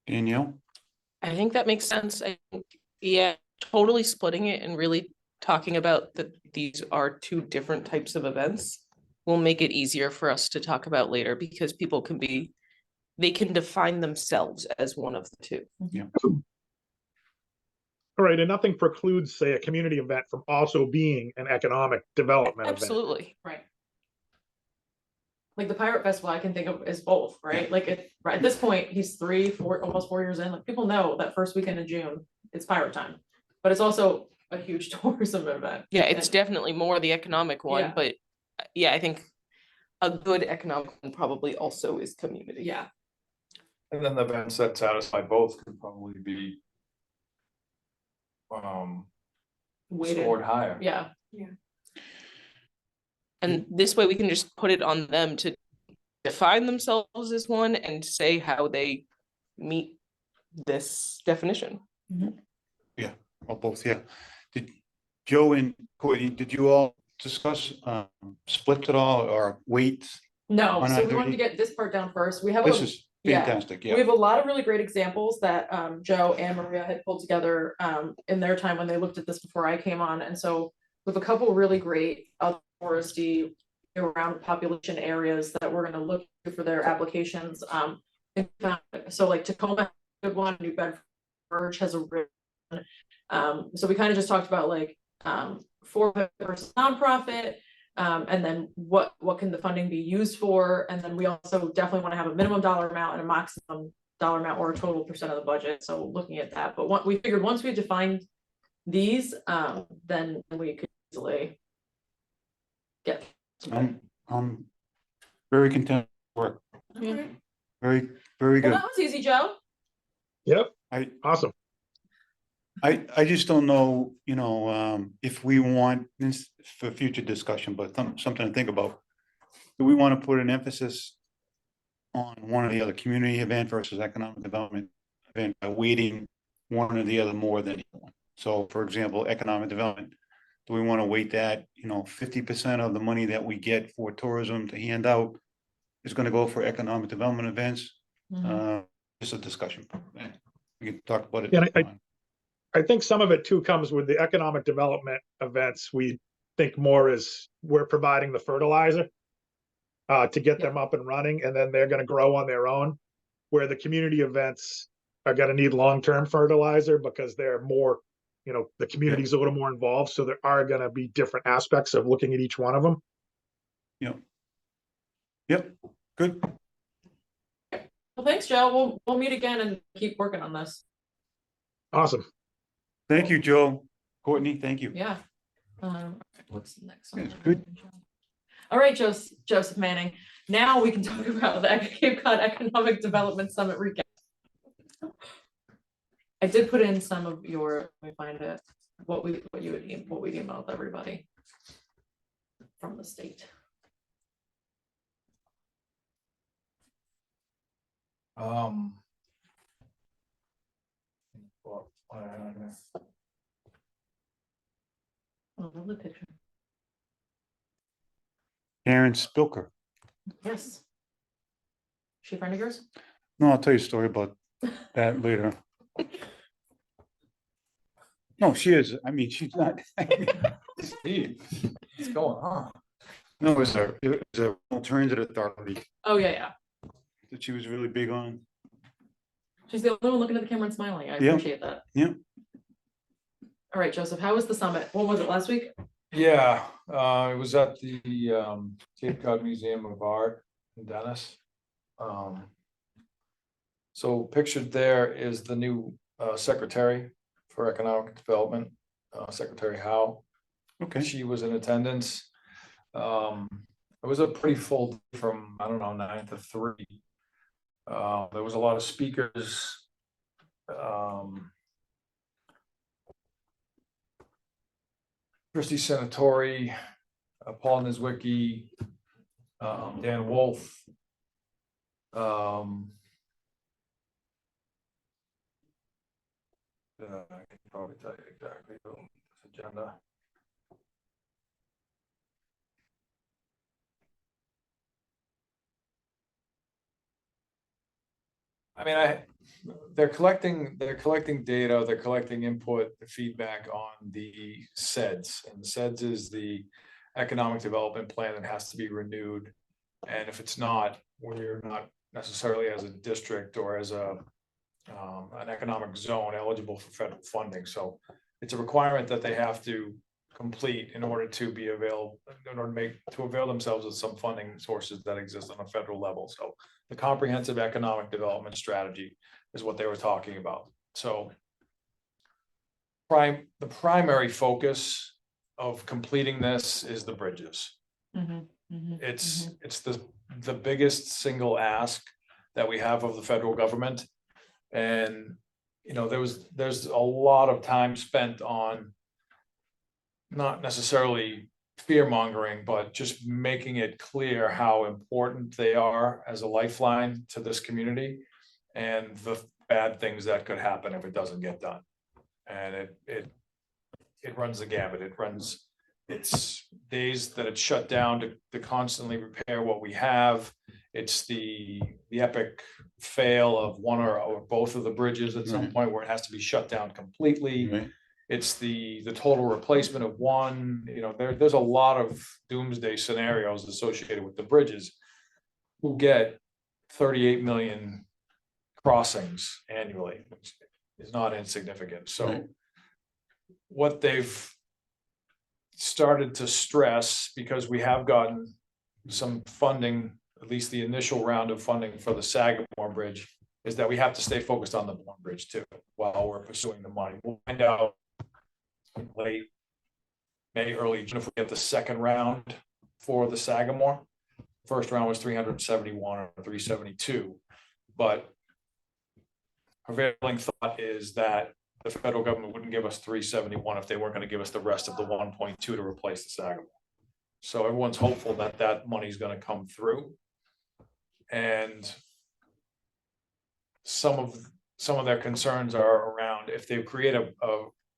Speaker 1: Danielle?
Speaker 4: I think that makes sense. I think, yeah, totally splitting it and really talking about that these are 2 different types of events will make it easier for us to talk about later because people they can define themselves as one of the 2.
Speaker 5: all right, and nothing precludes, say, a community event from also being an economic development event.
Speaker 4: Absolutely.
Speaker 2: Right. Like the Pirate Festival, I can think of as both, right? Like right at this point, he's almost 4 years in. Like people know that first weekend in June, it's pirate time, but it's also a huge tourism event.
Speaker 4: Yeah, it's
Speaker 2: And-
Speaker 4: definitely more the economic one,
Speaker 2: Yeah.
Speaker 4: but yeah, I think a good economic one probably also is community.
Speaker 2: Yeah,
Speaker 3: and then the events that satisfy both could probably be
Speaker 2: weighted.
Speaker 3: scored higher.
Speaker 2: Yeah,
Speaker 4: And this way we can just put it on them to define themselves as one and say how they meet this definition.
Speaker 1: Well, both, yeah. Did Joe and Courtney, did you all discuss splits at all or weights?
Speaker 2: no,
Speaker 1: Why
Speaker 2: so
Speaker 1: not
Speaker 2: we wanted to
Speaker 1: 30?
Speaker 2: get this part down first. We have
Speaker 1: This
Speaker 2: a,
Speaker 1: is,
Speaker 2: Yeah.
Speaker 1: fantastic,
Speaker 2: We
Speaker 1: yeah.
Speaker 2: have a lot of really great examples that Joe and Maria had pulled together in their time when they looked at this before I came on. And so we have a couple really great other touristy around population areas that we're gonna look for their applications. So like Tacoma, good one, New Bedford has a really so we kind of just talked about like for versus nonprofit. And then what can the funding be used for? And then we also definitely want to have a minimum dollar amount and a maximum dollar amount or a total percent of the budget. So looking at that, but we figured once we defined these, then we could easily get.
Speaker 1: I'm very content with work,
Speaker 2: Okay.
Speaker 1: very
Speaker 2: Well,
Speaker 1: good.
Speaker 2: that was easy, Joe.
Speaker 5: Yep,
Speaker 1: I
Speaker 5: awesome.
Speaker 1: just don't know, if we want this for future discussion, but something to think about. Do we want to put an emphasis on one or the other, community event versus economic development event, by weighting one or the other more than the other one? So for example, economic development, do we want to weight that, 50% of the money that we get for tourism to hand out is going to go for economic development events? Just a discussion. We can talk about it.
Speaker 5: Yeah,
Speaker 1: later on.
Speaker 5: I think some of it too comes with the economic development events. We think more is we're providing the fertilizer to get them up and running, and then they're going to grow on their own. Where the community events are going to need long-term fertilizer because they're more, the community's a little more involved. So there are going to be different aspects of looking at each one of them.
Speaker 1: Yep, good.
Speaker 2: Well, thanks, Joe. We'll meet again and keep working on this.
Speaker 5: Awesome.
Speaker 1: Thank you, Joe. Courtney, thank you.
Speaker 2: Yeah. What's the next one?
Speaker 1: It's good.
Speaker 2: All right, Joseph Manning. Now we can talk about the Cape Cod Economic Development Summit recap. I did put in some of your, let me find it, what we emailed everybody from the state.
Speaker 3: Well,
Speaker 2: Oh, lovely picture.
Speaker 1: Karen Spilker.
Speaker 2: Yes. She a friend of yours?
Speaker 1: No, I'll tell you a story about that later. No, she is. I mean, she's not.
Speaker 3: Steve, what's going on?
Speaker 1: No, it was a alternative authority
Speaker 2: Oh, yeah.
Speaker 1: that she was really big on.
Speaker 2: She's the only one looking at the camera and smiling. I
Speaker 1: Yeah.
Speaker 2: appreciate that.
Speaker 1: Yeah.
Speaker 2: All right, Joseph, how was the summit? What was it, last week?
Speaker 3: Yeah, it was at the Cape Cod Museum of Art in Dennis. So pictured there is the new secretary for economic development, Secretary Howe.
Speaker 1: Okay.
Speaker 3: She was in attendance. It was a pretty full day from, 9 to 3. There was a lot of speakers. Christy Senatori, Paul Nizwicki, Dan Wolf. I can probably tell you exactly this agenda. I mean, they're collecting data, they're collecting input, feedback on the SEDS, and the SEDS is the economic development plan that has to be renewed. And if it's not, we're not necessarily as a district or as an economic zone eligible for federal funding. So it's a requirement that they have to complete in order to be available, in order to avail themselves of some funding sources that exist on a federal level. So the comprehensive economic development strategy is what they were talking about. So the primary focus of completing this is the bridges. It's the biggest single ask that we have of the federal government. And there's a lot of time spent on not necessarily fear mongering, but just making it clear how important they are as a lifeline to this community and the bad things that could happen if it doesn't get done. And it runs the gamut. It's days that it's shut down to constantly repair what we have. It's the epic fail of one or both of the bridges at some
Speaker 1: Right.
Speaker 3: point where it has to be shut down completely.
Speaker 1: Right.
Speaker 3: It's the total replacement of one, there's a lot of doomsday scenarios associated with the bridges. Who get 38 million crossings annually, which is not insignificant. So
Speaker 1: Right.
Speaker 3: what they've started to stress, because we have gotten some funding, at least the initial round of funding for the Sagamore Bridge, is that we have to stay focused on the Bourne Bridge too, while we're pursuing the money. We'll find out late May, early June, if we get the second round for the Sagamore. First round was 371 or 372, but prevailing thought is that the federal government wouldn't give us 371 if they weren't going to give us the rest of the 1.2 to replace the Sagamore. So everyone's hopeful that that money is going to come through. And some of their concerns are around if they create a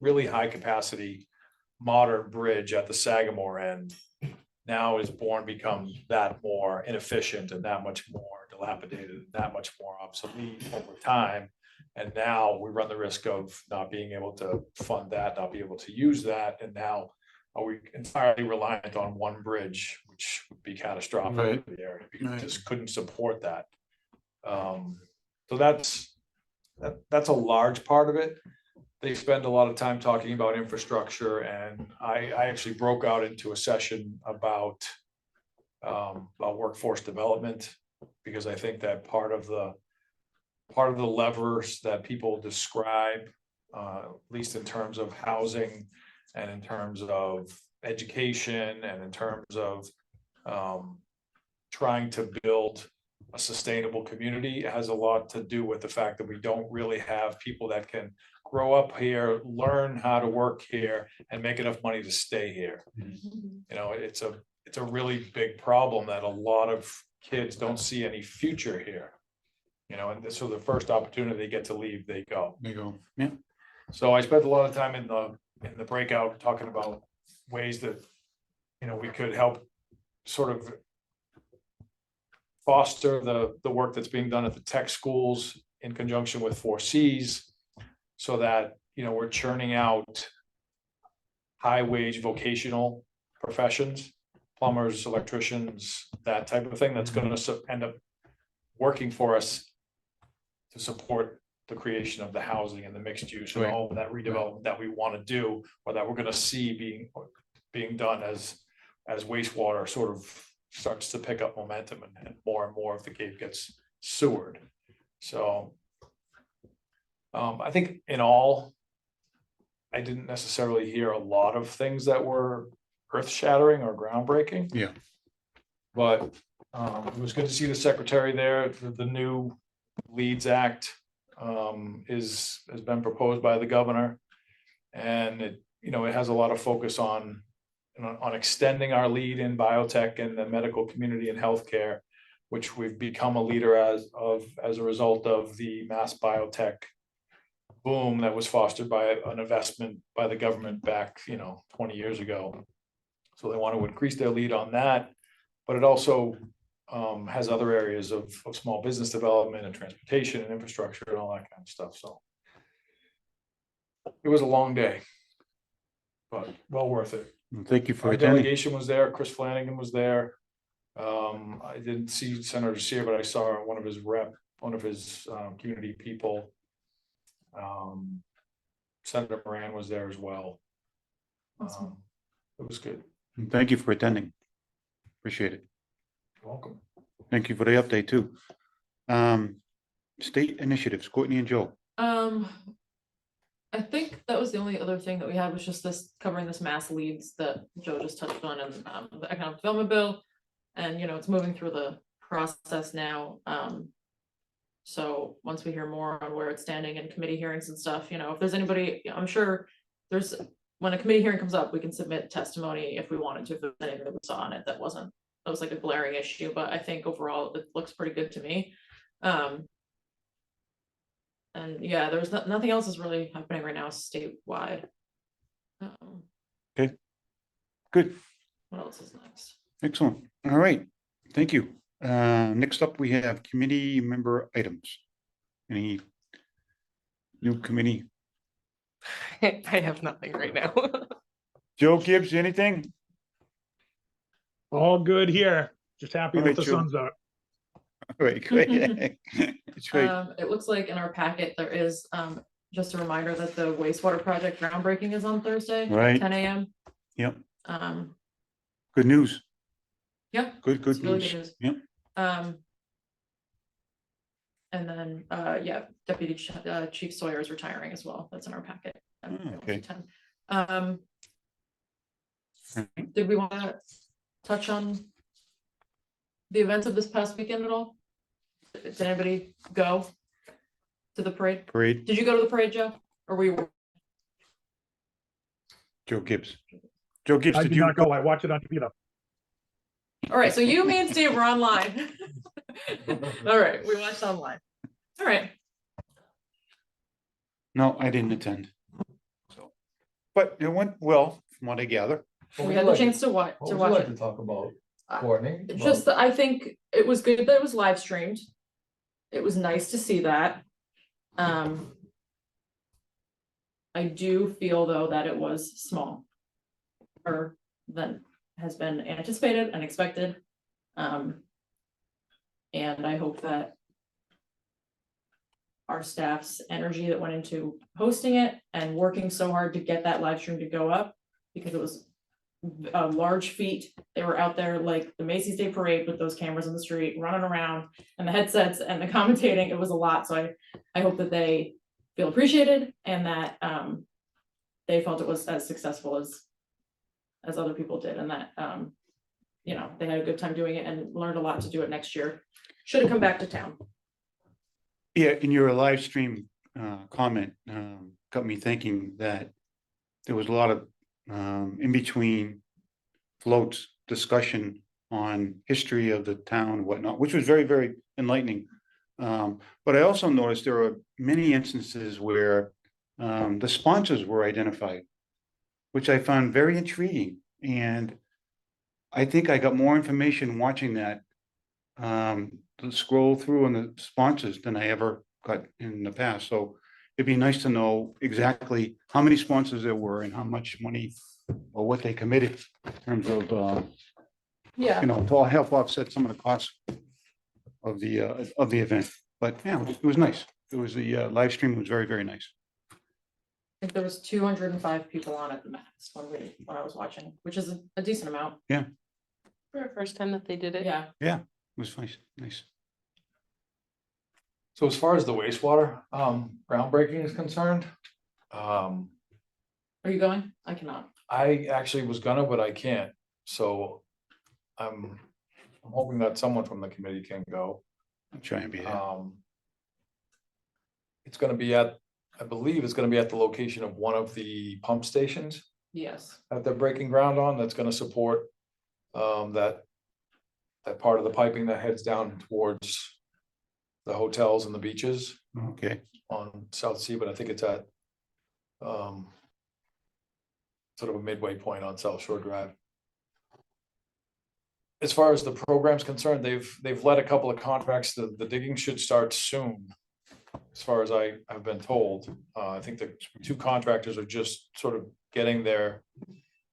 Speaker 3: really high capacity modern bridge at the Sagamore end, now is Bourne become that more inefficient and that much more dilapidated, and that much more obsolete over time. And now we run the risk of not being able to fund that, not be able to use that. And now are we entirely reliant on one bridge, which would be catastrophic
Speaker 1: Right.
Speaker 3: for the area, because we
Speaker 1: Right.
Speaker 3: just couldn't support that. So that's a large part of it. They spend a lot of time talking about infrastructure, and I actually broke out into a session about workforce development, because I think that part of the levers that people describe, at least in terms of housing and in terms of education and in terms of trying to build a sustainable community, has a lot to do with the fact that we don't really have people that can grow up here, learn how to work here, and make enough money to stay here. It's a really big problem that a lot of kids don't see any future here. And so the first opportunity they get to leave, they go.
Speaker 1: There you go. Yeah.
Speaker 3: So I spent a lot of time in the breakout talking about ways that, we could help sort of foster the work that's being done at the tech schools in conjunction with 4Cs, so that, we're churning out high wage vocational professions, plumbers, electricians, that type of thing, that's going to end up working for us to support the creation of the housing and the mixed use and
Speaker 1: Right.
Speaker 3: all of that redevelopment that we want to do, or that we're going to see being done as wastewater sort of starts to pick up momentum, and more of the Cape gets sewered. So I think in all, I didn't necessarily hear a lot of things that were earth-shattering or groundbreaking.
Speaker 1: Yeah.
Speaker 3: But it was good to see the secretary there. The new Leads Act has been proposed by the governor, and it has a lot of focus on extending our lead in biotech and the medical community and healthcare, which we've become a leader as a result of the mass biotech boom that was fostered by an investment by the government back 20 years ago. So they want to increase their lead on that, but it also has other areas of small business development and transportation and infrastructure and all that kind of stuff. So it was a long day, but well worth it.
Speaker 1: Thank you for
Speaker 3: Our
Speaker 1: attending.
Speaker 3: delegation was there. Chris Flanagan was there. I didn't see Senator Sear, but I saw one of his community people. Senator Moran was there as well.
Speaker 2: Awesome.
Speaker 3: It was good.
Speaker 1: Thank you for attending. Appreciate it.
Speaker 3: You're welcome.
Speaker 1: Thank you for the update too. State initiatives, Courtney and Joe.
Speaker 2: I think that was the only other thing that we had, was just this, covering this mass leads that Joe just touched on, and the economic development bill. And, it's moving through the process now. So once we hear more on where it's standing in committee hearings and stuff, if there's anybody, I'm sure when a committee hearing comes up, we can submit testimony if we wanted to, if there's anything that we saw on it that was like a glaring issue, but I think overall it looks pretty good to me. And yeah, there's nothing else is really happening right now statewide.
Speaker 1: Good.
Speaker 2: What else is next?
Speaker 1: Excellent. All right. Thank you. Next up, we have committee member items. Any new committee?
Speaker 4: I have nothing right now.
Speaker 1: Joe Gibbs, anything?
Speaker 5: All good here. Just happy
Speaker 1: All
Speaker 5: that
Speaker 1: right,
Speaker 5: the
Speaker 1: Joe.
Speaker 5: sun's out.
Speaker 1: Great, great. It's great.
Speaker 2: It looks like in our packet, there is, just a reminder that the wastewater project groundbreaking is on Thursday. at
Speaker 1: Right.
Speaker 2: 10 a.m.
Speaker 1: Yep,
Speaker 2: Um,
Speaker 1: good news.
Speaker 2: yeah,
Speaker 1: Good
Speaker 2: it's really
Speaker 1: news.
Speaker 2: good news.
Speaker 1: Yep.
Speaker 2: And then, yeah, Deputy Chief Sawyer is retiring as well. That's in our packet. at
Speaker 1: Okay.
Speaker 2: 10. Did we want to touch on the events of this past weekend at all? Did anybody go to the parade?
Speaker 1: Parade,
Speaker 2: Did you go to the parade, Joe? Or were you?
Speaker 1: Joe Gibbs. Joe Gibbs,
Speaker 5: I
Speaker 1: did
Speaker 5: did
Speaker 1: you?
Speaker 5: not go. I watched it on computer.
Speaker 2: All right, so you, me and Steve were online. All right, we watched online. All right,
Speaker 1: No, I didn't attend. So, but it went well, from what I gather.
Speaker 2: we had the chance to watch it.
Speaker 3: talk about,
Speaker 2: Uh,
Speaker 3: Courtney?
Speaker 2: Just that I think it was good that it was live streamed. It was nice to see that. I do feel though that it was small. Or than has been anticipated and expected. And I hope that our staff's energy that went into hosting it and working so hard to get that live stream to go up, because it was a large feat. They were out there like the Macy's Day Parade with those cameras in the street, running around, and the headsets and the commentating. It was a lot. So I hope that they feel appreciated and that they felt it was as successful as other people did, and that you know, they had a good time doing it and learned a lot to do it next year. Should have come back to town.
Speaker 1: Yeah, in your live stream comment got me thinking that there was a lot of in between floats discussion on history of the town and whatnot, which was very, very enlightening. But I also noticed there were many instances where the sponsors were identified, which I found very intriguing. And I think I got more information watching that to scroll through on the sponsors than I ever got in the past. So it'd be nice to know exactly how many sponsors there were and how much money or what they committed in terms of,
Speaker 2: Yeah.
Speaker 1: you know, to help offset some of the costs of the event. But yeah, it was nice. It was the live stream was very, very nice.
Speaker 2: I think there was 205 people on at the max when I was watching, which is a decent amount.
Speaker 4: For the first time that they did it.
Speaker 2: Yeah.
Speaker 1: It was nice, nice.
Speaker 3: So as far as the wastewater groundbreaking is concerned,
Speaker 2: Are you going? I cannot.
Speaker 3: I actually was gonna, but I can't. So I'm hoping that someone from the committee can go.
Speaker 1: I'll try and be there.
Speaker 3: It's gonna be at, I believe it's gonna be at the location of one of the pump stations
Speaker 2: Yes.
Speaker 3: that they're breaking ground on, that's gonna support that part of the piping that heads down towards the hotels and the beaches
Speaker 1: Okay,
Speaker 3: on South Sea, but I think it's at sort of a midway point on South Shore Drive. As far as the program's concerned, they've let a couple of contracts, the digging should start soon. As far as I have been told, I think the two contractors are just sort of getting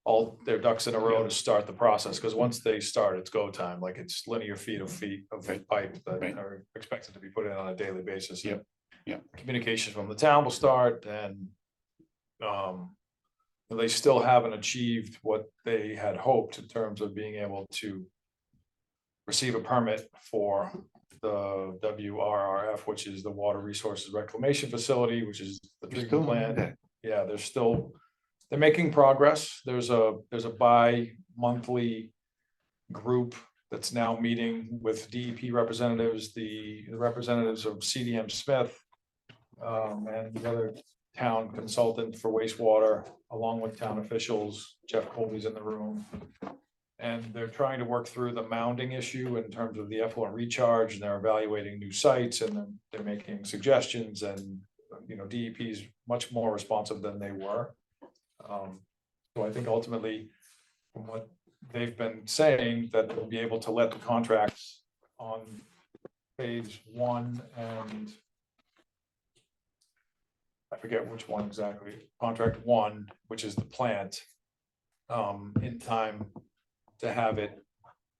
Speaker 3: all their ducks in a row to start the process, because once they start, it's go time, like it's linear feet of pipe that
Speaker 1: Right.
Speaker 3: are expected to be put in on a daily basis.
Speaker 1: Yep, yep.
Speaker 3: Communication from the town will start, and they still haven't achieved what they had hoped in terms of being able to receive a permit for the WRRF, which is the Water Resources Reclamation Facility, which is the
Speaker 1: You're
Speaker 3: treatment
Speaker 1: still
Speaker 3: plant.
Speaker 1: there.
Speaker 3: Yeah, they're making progress. There's a bi-monthly group that's now meeting with DEP representatives, the representatives of CDM Smith, and the other town consultant for wastewater, along with town officials. Jeff Colby's in the room. And they're trying to work through the mounding issue in terms of the effluent recharge, and they're evaluating new sites, and then they're making suggestions, and, you know, DEP is much more responsive than they were. So I think ultimately, from what they've been saying, that they'll be able to let the contracts on page 1 and I forget which one exactly, contract 1, which is the plant, in time to have it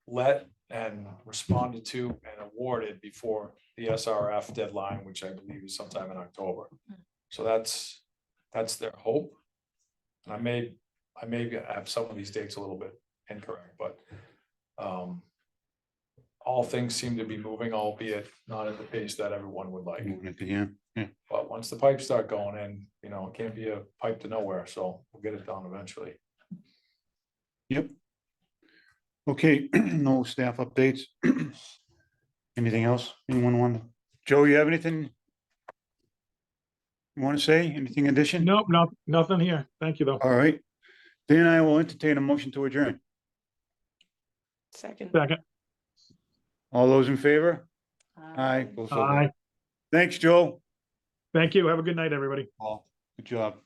Speaker 3: let and responded to and awarded before the SRF deadline, which I believe is sometime in October. So that's their hope. And I may have some of these dates a little bit incorrect, but all things seem to be moving, albeit not at the pace that everyone would like.
Speaker 1: Yeah,
Speaker 3: But once the pipes start going in, you know, it can't be a pipe to nowhere, so we'll get it done eventually.
Speaker 1: yep. Okay, no staff updates. Anything else? Anyone want? Joe, you have anything? You want to say? Anything addition?
Speaker 5: Nope, nothing here. Thank you, though.
Speaker 1: All right. Then I will entertain a motion to adjourn.
Speaker 4: Second.
Speaker 5: Second.
Speaker 1: All those in favor? Aye. Both so voted.
Speaker 5: Aye.
Speaker 1: Thanks, Joe.
Speaker 5: Thank you. Have a good night, everybody.
Speaker 1: Good job.